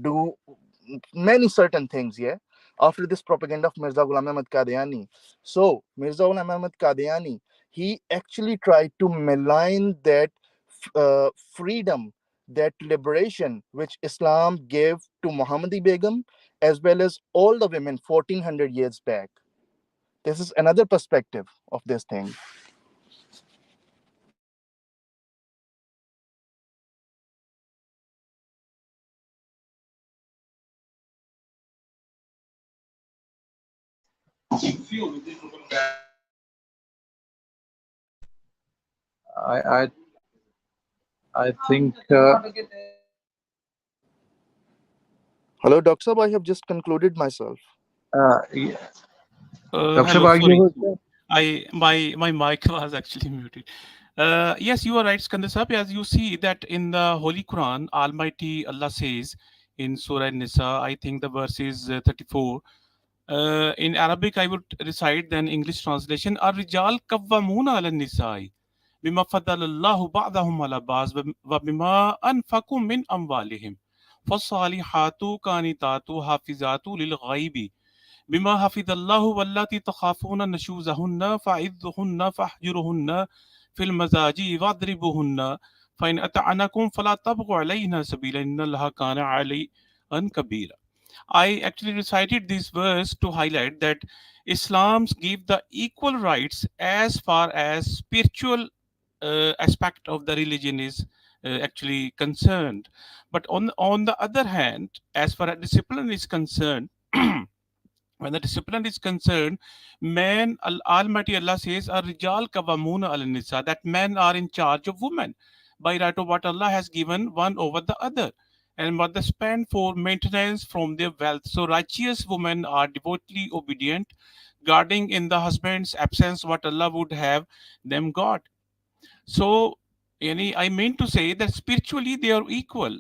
Speaker 9: do many certain things. Yeah, after this propaganda of Mirza Ghulam Ahmad Qadiani. So Mirza Ghulam Ahmad Qadiani, he actually tried to malign that freedom, that liberation which Islam gave to Muhammadi Begum as well as all the women 1400 years back. This is another perspective of this thing.
Speaker 6: I I think.
Speaker 9: Hello, Dr. Sahab, I have just concluded myself.
Speaker 6: Yeah.
Speaker 5: Hello, sorry. My mic was actually muted. Yes, you are right, Skandar Sahib. As you see that in the Holy Quran, Almighty Allah says in Surah Nisa, I think the verse is 34. In Arabic, I would recite then English translation. Ar-rijal kawwamuna ala nisai bima fadalallahu ba'dahum ala ba'z wa bima anfaqu min amwalihim. Fasalihatu kanitatu hafizatu lil ghaibi بما حفظ الله واللاتي تخافون نشوزهن فعظوهن فاحجروهن في المزاج واضربوهن فإن أطعنكم فلا تبغوا عليهن سبيلا إن الله كان عليا كبيرا. I actually recited this verse to highlight that Islam's give the equal rights as far as spiritual aspect of the religion is actually concerned. But on the other hand, as far as discipline is concerned, when the discipline is concerned, men, Almighty Allah says, Ar-rijal kawamuna al-nisa, that men are in charge of women by right of what Allah has given one over the other, and what they spend for maintenance from their wealth. So righteous women are devotedly obedient, guarding in the husband's absence what Allah would have them guard. So, I mean to say that spiritually they are equal.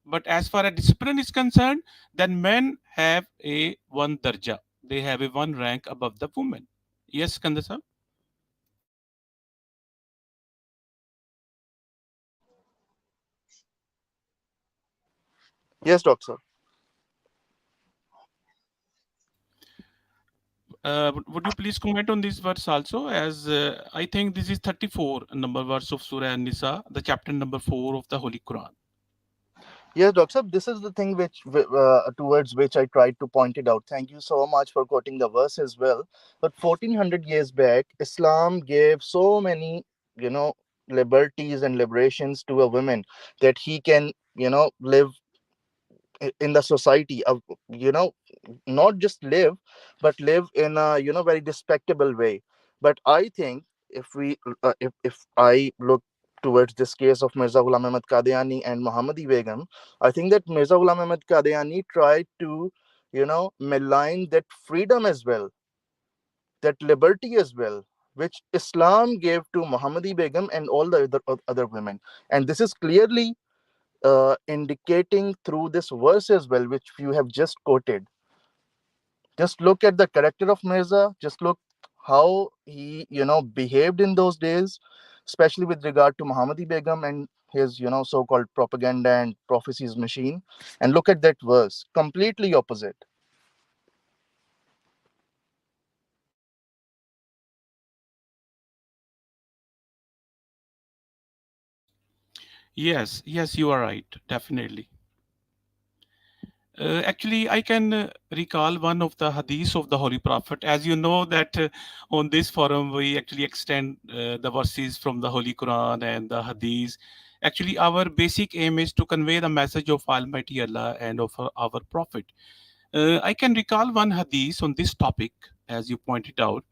Speaker 5: But as far as discipline is concerned, then men have a one darja. They have a one rank above the woman. Yes, Kandasa?
Speaker 9: Yes, Doctor.
Speaker 5: Would you please comment on this verse also? As I think this is 34 number verse of Surah An-Nisa, the chapter number 4 of the Holy Quran.
Speaker 9: Yes, Doctor, this is the thing which towards which I tried to point it out. Thank you so much for quoting the verse as well. But 1400 years back, Islam gave so many, liberties and liberations to a woman that he can, live in the society of, not just live, but live in a, very respectable way. But I think if I look towards this case of Mirza Ghulam Ahmad Qadiani and Muhammadi Begum, I think that Mirza Ghulam Ahmad Qadiani tried to, malign that freedom as well, that liberty as well, which Islam gave to Muhammadi Begum and all the other women. And this is clearly indicating through this verse as well, which you have just quoted. Just look at the character of Mirza. Just look how he, behaved in those days, especially with regard to Muhammadi Begum and his, so-called propaganda and prophecies machine. And look at that verse, completely opposite.
Speaker 5: Yes, you are right, definitely. Actually, I can recall one of the hadiths of the Holy Prophet. As you know that on this forum, we actually extend the verses from the Holy Quran and the hadiths. Actually, our basic aim is to convey the message of Almighty Allah and of our Prophet. I can recall one hadith on this topic, as you pointed out.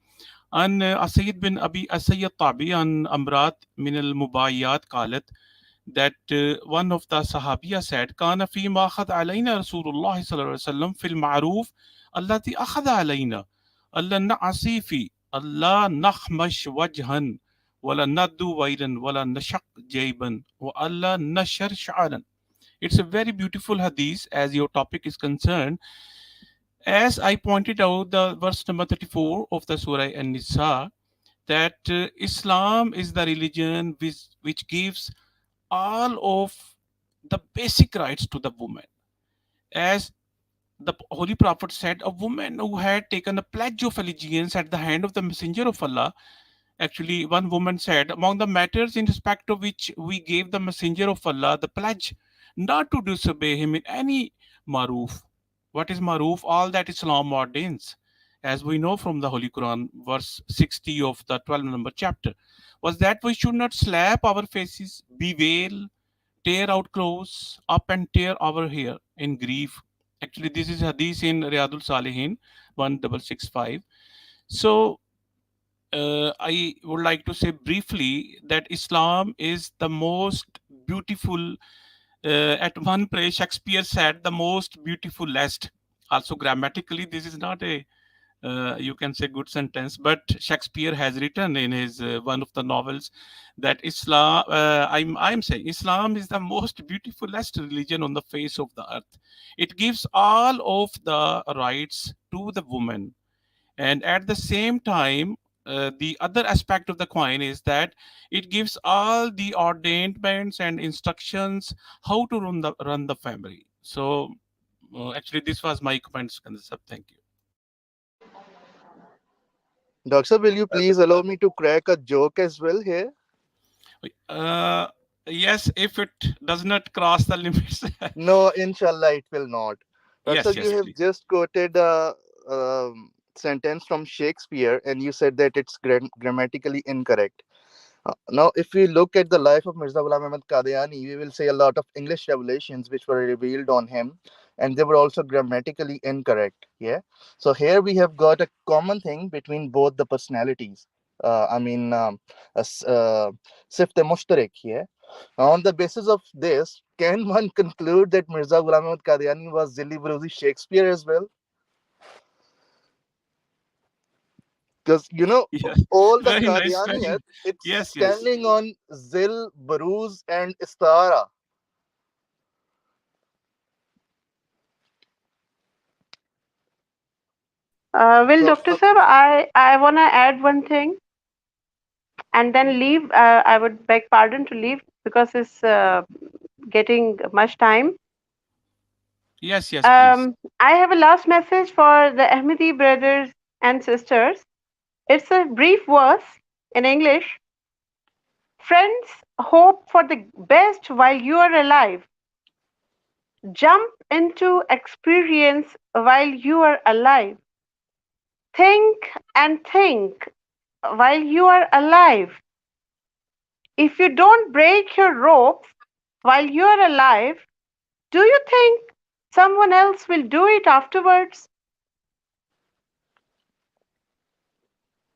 Speaker 5: عن أسيد بن أبي أسيد طابي عن أمرات من المبايات قالت that one of the Sahabiya said كان فيما أخذ علينا رسول الله صلى الله عليه وسلم في المعروف التي أخذ علينا ألا نعصي في ألا نخمش وجها ولا ندو ويلا ولا نشق جيبا وألا نشر شعرا. It's a very beautiful hadith as your topic is concerned. As I pointed out, the verse number 34 of the Surah An-Nisa, that Islam is the religion which gives all of the basic rights to the woman. As the Holy Prophet said, a woman who had taken a pledge of allegiance at the hand of the Messenger of Allah. Actually, one woman said, among the matters in respect of which we gave the Messenger of Allah the pledge not to disobey him in any maruf. What is maruf? All that Islam ordains. As we know from the Holy Quran, verse 60 of the 12th number chapter, was that we should not slap our faces, bewail, tear out clothes, up and tear our hair in grief. Actually, this is hadith in Riyadul Salihin 1665. So, I would like to say briefly that Islam is the most beautiful. At one place, Shakespeare said, the most beautiful lest. Also, grammatically, this is not a you can say good sentence, but Shakespeare has written in his one of the novels that Islam. I'm saying Islam is the most beautifulest religion on the face of the earth. It gives all of the rights to the woman, and at the same time, the other aspect of the coin is that it gives all the ordainments and instructions how to run the family. So actually, this was my comments, Kansab. Thank you.
Speaker 9: Doctor, sir, will you please allow me to crack a joke as well here?
Speaker 5: Yes, if it does not cross the limits.
Speaker 9: No, inshallah, it will not. Doctor,
Speaker 5: Yes,
Speaker 9: you
Speaker 5: yes,
Speaker 9: have
Speaker 5: please.
Speaker 9: just quoted a sentence from Shakespeare, and you said that it's grammatically incorrect. Now, if we look at the life of Mirza Ghulam Ahmad Qadiani, we will say a lot of English revelations which were revealed on him, and they were also grammatically incorrect. Yeah. So here we have got a common thing between both the personalities. Sifte Mushtarik. Yeah. On the basis of this, can one conclude that Mirza Ghulam Ahmad Qadiani was Zilli Bruzi Shakespeare as well? Because
Speaker 5: Yes,
Speaker 9: all the
Speaker 5: very nice, very
Speaker 9: Qadianiat, it's
Speaker 5: yes, yes.
Speaker 9: standing on Zil, Baruz, and Istara.
Speaker 4: Well,
Speaker 9: So,
Speaker 4: Dr. Sir, I want to add one thing and then leave. I would beg pardon to leave because it's getting much time.
Speaker 5: Yes, yes, please.
Speaker 4: I have a last message for the Ahmadi brothers and sisters. It's a brief verse in English. Friends, hope for the best while you are alive. Jump into experience while you are alive. Think and think while you are alive. If you don't break your ropes while you are alive, do you think someone else will do it afterwards?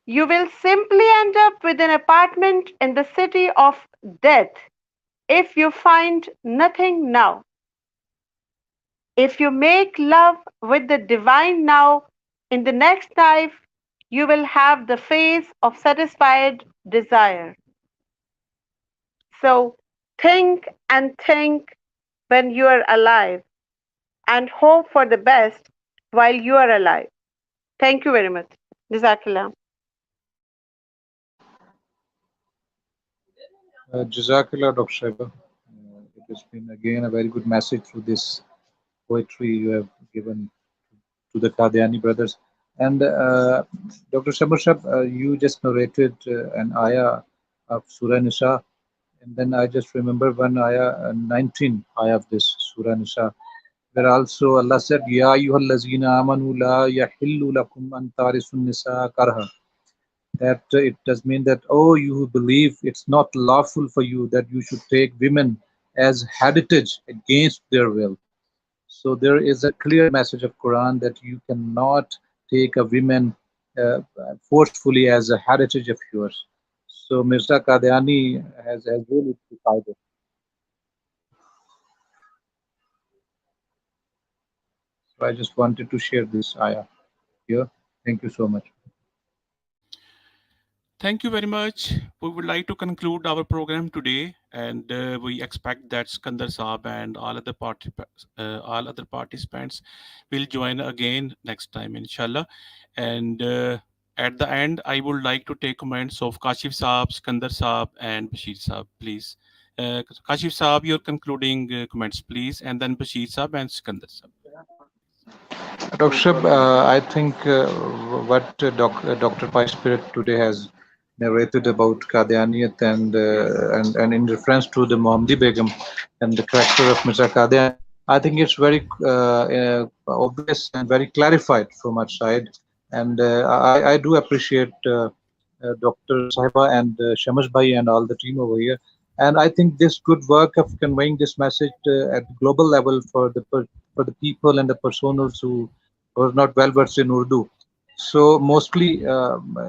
Speaker 4: You will simply end up with an apartment in the city of death if you find nothing now. If you make love with the divine now, in the next life, you will have the face of satisfied desire. So think and think when you are alive and hope for the best while you are alive. Thank you very much. Jazakallah.
Speaker 6: Jazakallah, Dr. Shaiba. It has been again a very good message through this poetry you have given to the Qadiani brothers. And Dr. Shabashab, you just narrated an ayah of Surah Nisa, and then I just remember one ayah, 19 ayah of this Surah Nisa, where also Allah said, Ya ayyuhallazina amanu la yahillu lakum an tarisun nisa karha. that it does mean that, oh, you who believe it's not lawful for you that you should take women as heritage against their will. So there is a clear message of Quran that you cannot take a woman uh, forcefully as a heritage of yours. So Mirza Qadiani has really decided. So I just wanted to share this ayah here. Thank you so much.
Speaker 5: Thank you very much. We would like to conclude our program today, and we expect that Skandar Saab and all other participants will join again next time, inshallah. And at the end, I would like to take comments of Kashif Saab, Skandar Saab, and Bashir Saab, please. Kashif Saab, your concluding comments, please, and then Bashir Saab and Skandar Saab.
Speaker 6: Dr. Shab, I think what Dr. Pai Spirit today has narrated about Qadianiat and in reference to the Muhammadi Begum and the character of Mirza Qadiani, I think it's very obvious and very clarified from our side. And I do appreciate Dr. Sahiba and Shams Bhai and all the team over here. And I think this good work of conveying this message at global level for the people and the personas who was not well versed in Urdu. So mostly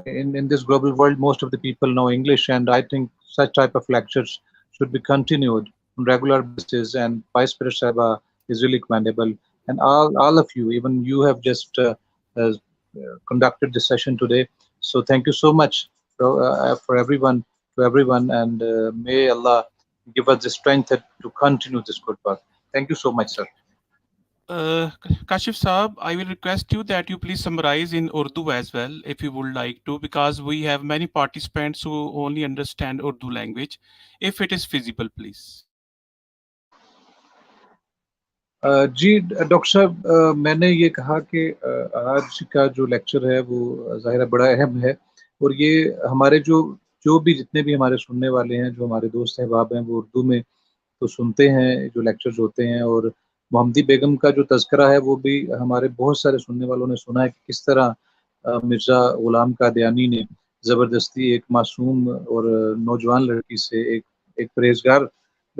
Speaker 6: in this global world, most of the people know English, and I think such type of lectures should be continued on regular basis. And Vice President Sahaba is really commendable, and all of you, even you have just conducted this session today. So thank you so much for everyone to everyone, and may Allah give us the strength to continue this good work. Thank you so much, sir.
Speaker 5: Kashif Saab, I will request you that you please summarize in Urdu as well, if you would like to, because we have many participants who only understand Urdu language. If it is feasible, please.
Speaker 6: जी doctor साहब, मैंने ये कहा कि आज का जो lecture है वो ज़ाहिर है बड़ा अहम है, और ये हमारे जो भी जितने भी हमारे सुनने वाले हैं, जो हमारे दोस्त अहबाब हैं, वो उर्दू में तो सुनते हैं जो लेक्चर्स होते हैं, और मोहम्मदी बेगम का जो तज़किरा है वो भी हमारे बहुत सारे सुनने वालों ने सुना है कि किस तरह मिर्ज़ा ग़ुलाम क़ादियानी ने ज़बरदस्ती एक मासूम और नौजवान लड़की से एक परहेज़गार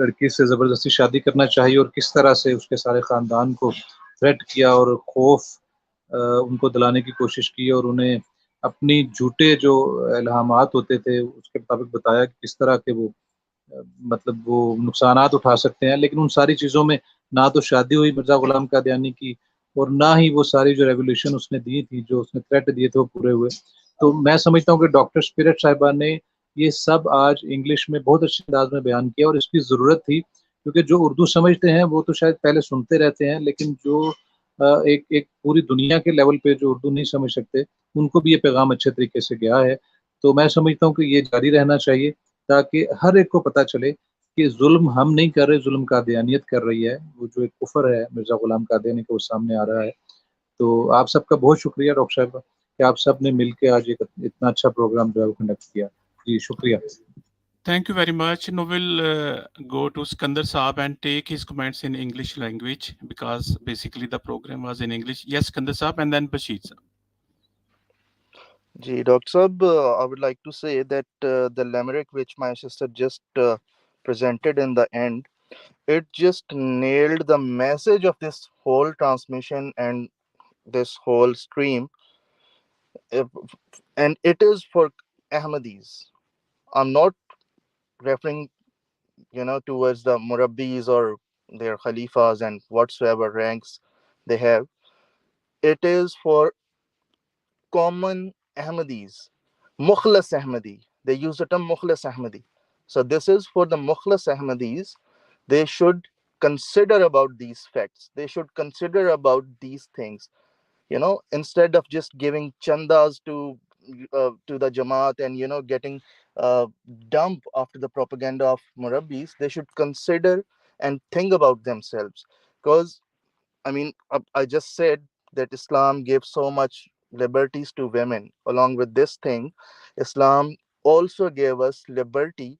Speaker 6: लड़की से ज़बरदस्ती शादी करना चाहिए, और किस तरह से उसके सारे ख़ानदान को थ्रेट किया और खौफ उनको दिलाने की कोशिश की, और उन्हें अपनी झूठे जो इल्हामात होते थे उसके मुताबिक बताया कि किस तरह के वो मतलब वो नुकसानात उठा सकते हैं। लेकिन उन सारी चीज़ों में ना तो शादी हुई मिर्ज़ा ग़ुलाम क़ादियानी की, और ना ही वो सारी जो रेवोल्यूशन उसने दी थी, जो उसने थ्रेट दिए थे, वो पूरे हुए। तो मैं समझता हूँ कि डॉक्टर स्पिरिट साहिबा ने ये सब आज इंग्लिश में बहुत अच्छे अंदाज में बयान किया, और इसकी ज़रूरत थी, क्योंकि जो उर्दू समझते हैं वो तो शायद पहले सुनते रहते हैं, लेकिन जो एक पूरी दुनिया के लेवल पे जो उर्दू नहीं समझ सकते, उनको भी ये पैगाम अच्छे तरीके से गया है। तो मैं समझता हूँ कि ये जारी रहना चाहिए, ताकि हर एक को पता चले कि जुल्म हम नहीं कर रहे, जुल्म कादियानियत कर रही है। वो जो एक कुफर है मिर्ज़ा ग़ुलाम क़ादियानी का, वो सामने आ रहा है। तो आप सबका बहुत शुक्रिया डॉक्टर साहब कि आप सब ने मिलके आज एक इतना अच्छा प्रोग्राम जो है वो कंडक्ट किया। जी शुक्रिया।
Speaker 5: Thank you very much. Now we'll go to Skandar Saab and take his comments in English language, because basically the program was in English. Yes, Skandar Saab, and then Bashir Saab.
Speaker 9: Ji, Dr. Saab, I would like to say that the limerick which my sister just presented in the end, it just nailed the message of this whole transmission and this whole stream. If- And it is for Ahmadis. I'm not referring, towards the Murabbis or their Khalifas and whatsoever ranks they have. It is for common Ahmadis. Mukhlas Ahmadi. They use the term Mukhlas Ahmadi. So this is for the Mukhlas Ahmadis. They should consider about these facts. They should consider about these things. Instead of just giving chandas to the Jamaat and getting uh, dumped after the propaganda of Murabbis, they should consider and think about themselves. Because I just said that Islam gave so much liberties to women. Along with this thing, Islam also gave us liberty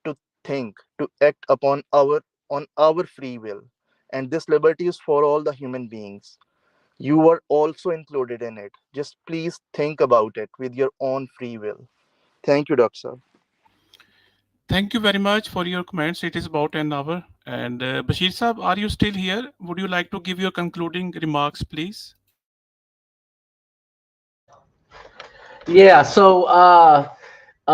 Speaker 9: to think, to act on our free will, and this liberty is for all the human beings. You were also included in it. Just please think about it with your own free will. Thank you, Dr. Sir.
Speaker 5: Thank you very much for your comments. It is about an hour. And Bashir Saab, are you still here? Would you like to give your concluding remarks, please?
Speaker 7: Yeah, so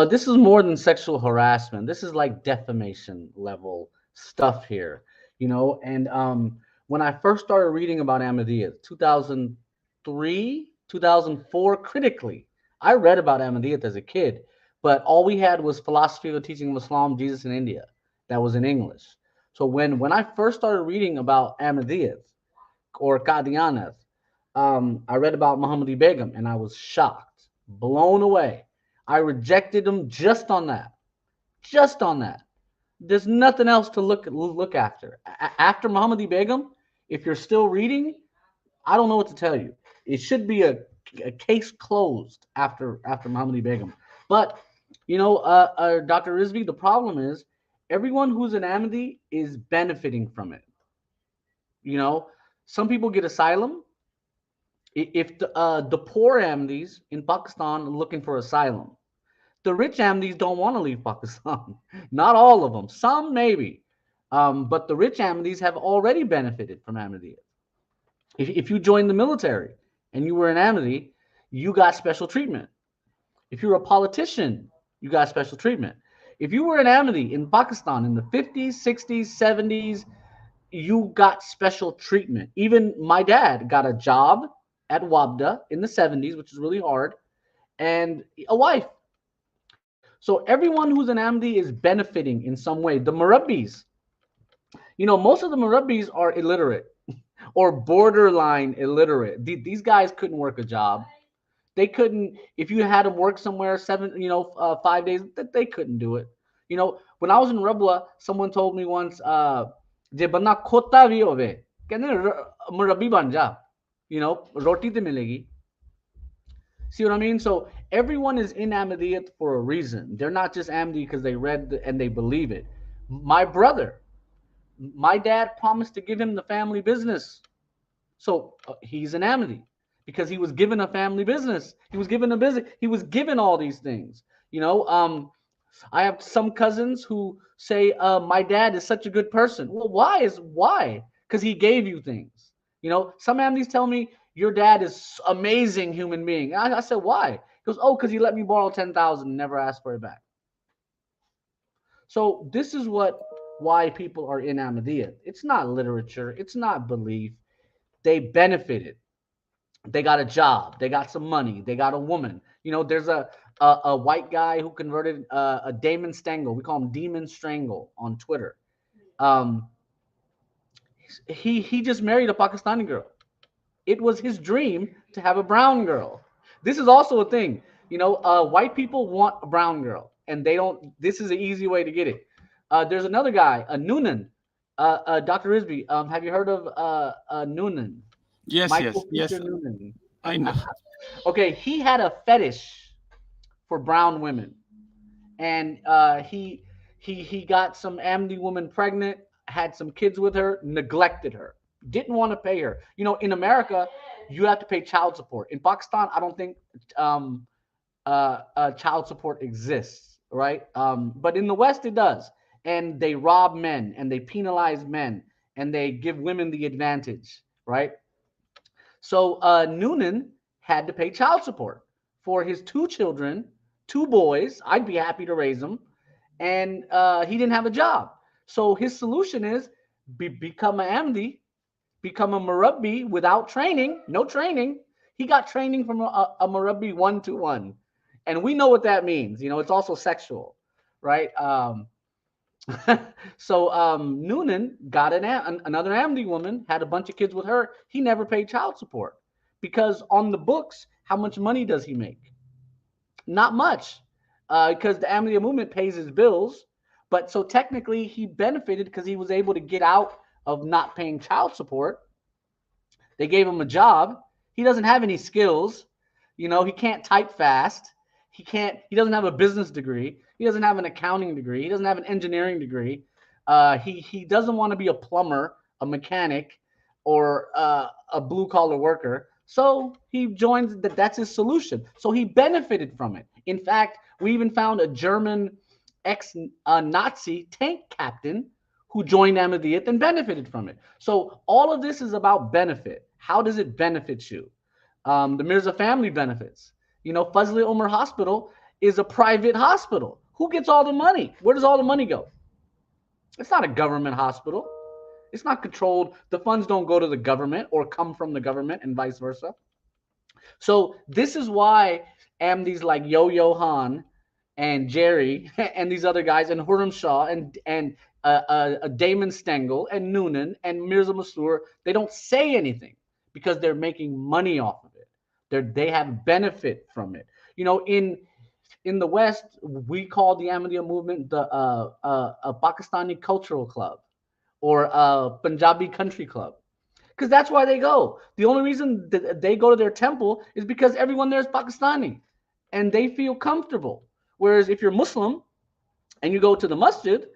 Speaker 7: this is more than sexual harassment. This is like defamation level stuff here, you know. And when I first started reading about Ahmadiyya, 2003, 2004, critically, I read about Ahmadiyya as a kid, but all we had was Philosophy of the Teaching of Islam, Jesus in India, that was in English. So when I first started reading about Ahmadiyya or Qadianiat, I read about Muhammadi Begum, and I was shocked, blown away. I rejected them just on that. Just on that. There's nothing else to look after. After Muhammadi Begum, if you're still reading, I don't know what to tell you. It should be a case closed after Muhammadi Begum. But you know, Dr. Rizvi, the problem is everyone who's an Ahmadi is benefiting from it. You know, some people get asylum. If the poor Ahmadis in Pakistan are looking for asylum, the rich Ahmadis don't want to leave Pakistan. Not all of them. Some maybe. But the rich Ahmadis have already benefited from Ahmadiyya. If you joined the military and you were an Ahmadi, you got special treatment. If you're a politician, you got special treatment. If you were an Ahmadi in Pakistan in the 50s, 60s, 70s, you got special treatment. Even my dad got a job at Wabda in the 70s, which is really hard, and a wife. So everyone who's an Ahmadi is benefiting in some way. The Murabbis, you know, most of the Murabbis are illiterate or borderline illiterate. These guys couldn't work a job. They couldn't, if you had them work somewhere 5 days, they couldn't do it. You know, when I was in Rabwa, someone told me once, "Je banda khota bhi hove, kehne murabbi ban ja, you know, roti te milegi." See what I mean? So everyone is in Ahmadiyyat for a reason. They're not just Ahmadi because they read and they believe it. My brother, my dad promised to give him the family business. So he's an Ahmadi because he was given a family business. He was given a business. He was given all these things. You know, I have some cousins who say, my dad is such a good person. Well, why? Because he gave you things. You know, some Ahmadis tell me, your dad is amazing human being. I said, why? He goes, oh, because he let me borrow 10,000 and never asked for it back. So this is why people are in Ahmadiyya. It's not literature. It's not belief. They benefited. They got a job. They got some money. They got a woman. You know, there's a white guy who converted a Damon Stengel. We call him Demon Strangle on Twitter. He just married a Pakistani girl. It was his dream to have a brown girl. This is also a thing. You know, white people want a brown girl, and they don't. This is an easy way to get it. There's another guy, Noonan, Dr. Rizvi. Have you heard of Noonan?
Speaker 5: Yes,
Speaker 7: Michael
Speaker 5: yes.
Speaker 7: Noonan.
Speaker 5: I know.
Speaker 7: Okay, he had a fetish for brown women, and he got some Ahmadi woman pregnant, had some kids with her, neglected her, didn't want to pay her. You know, in America, you have to pay child support. In Pakistan, I don't think child support exists, right? But in the West, it does. And they rob men, and they penalize men, and they give women the advantage, right? So Noonan had to pay child support for his 2 children, 2 boys. I'd be happy to raise them. And he didn't have a job. So his solution is become an Ahmadi, become a Murabbi without training, no training. He got training from a Murabbi 1-to-1. And we know what that means. You know, it's also sexual, right? So Noonan got another Ahmadi woman, had a bunch of kids with her. He never paid child support because on the books, how much money does he make? Not much, because the Ahmadiyya movement pays his bills. But so technically he benefited because he was able to get out of not paying child support. They gave him a job. He doesn't have any skills. You know, he can't type fast. He doesn't have a business degree. He doesn't have an accounting degree. He doesn't have an engineering degree. He doesn't want to be a plumber, a mechanic, or a blue collar worker. So he joins that's his solution. So he benefited from it. In fact, we even found a German ex-Nazi tank captain who joined Ahmadiyyat and benefited from it. So all of this is about benefit. How does it benefit you? The Mirza family benefits. You know, Fazli Umar Hospital is a private hospital. Who gets all the money? Where does all the money go? It's not a government hospital. It's not controlled. The funds don't go to the government or come from the government and vice versa. So this is why Ahmadis like Yo-Yo Han and Jerry and these other guys and Hurram Shah and Damon Stengel and Noonan and Mirza Masroor, they don't say anything because they're making money off of it. They have benefit from it. You know, in the West, we call the Ahmadiyya movement a Pakistani cultural club or a Punjabi country club, because that's why they go. The only reason that they go to their temple is because everyone there is Pakistani and they feel comfortable. Whereas if you're Muslim and you go to the masjid,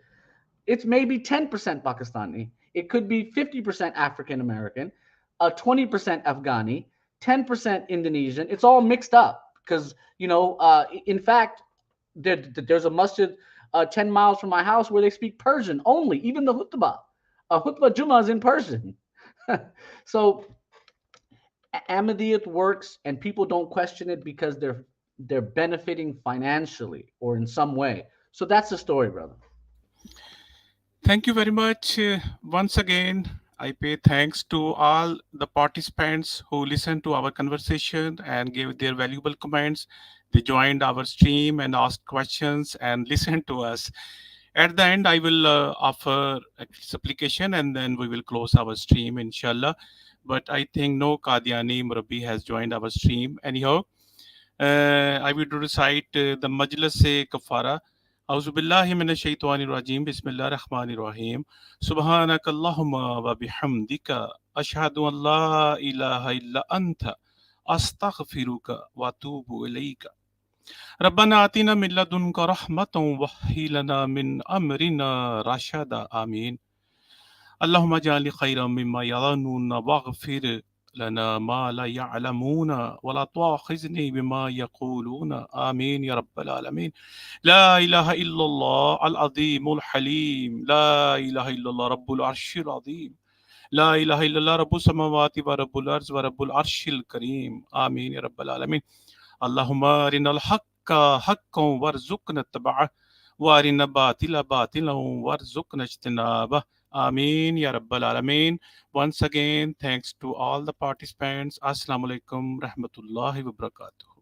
Speaker 7: it's maybe 10% Pakistani. It could be 50% African American, 20% Afghani, 10% Indonesian. It's all mixed up because, you know, in fact, there's a masjid 10 miles from my house where they speak Persian only, even the khutbah. Khutbah Jummah is in Persian. So Ahmadiyyat works and people don't question it because they're benefiting financially or in some way. So that's the story, brother.
Speaker 5: Thank you very much. Once again, I pay thanks to all the participants who listened to our conversation and gave their valuable comments. They joined our stream and asked questions and listened to us. At the end, I will offer a supplication and then we will close our stream, inshallah. But I think no Qadiani Murabbi has joined our stream. Anyhow, I will recite the Majlis Kafara. أعوذ بالله من الشيطان الرجيم بسم الله الرحمن الرحيم سبحانك اللهم وبحمدك أشهد أن لا إله إلا أنت أستغفرك وأتوب إليك ربنا آتنا من لدنك رحمة وهب لنا من أمرنا رشدا آمين اللهم اجعل خيرا مما يظنون واغفر لنا ما لا يعلمون ولا تؤاخذني بما يقولون آمين يا رب العالمين لا إله إلا الله العظيم الحليم لا إله إلا الله رب العرش العظيم لا إله إلا الله رب السماوات ورب الأرض ورب العرش الكريم آمين يا رب العالمين اللهم أرنا الحق حقا وارزقنا اتباعه وأرنا الباطل باطلا وارزقنا اجتنابه Ameen Ya Rabbal Alameen. Once again, thanks to all the participants. Assalamu alaikum rahmatullahi wa barakatuh.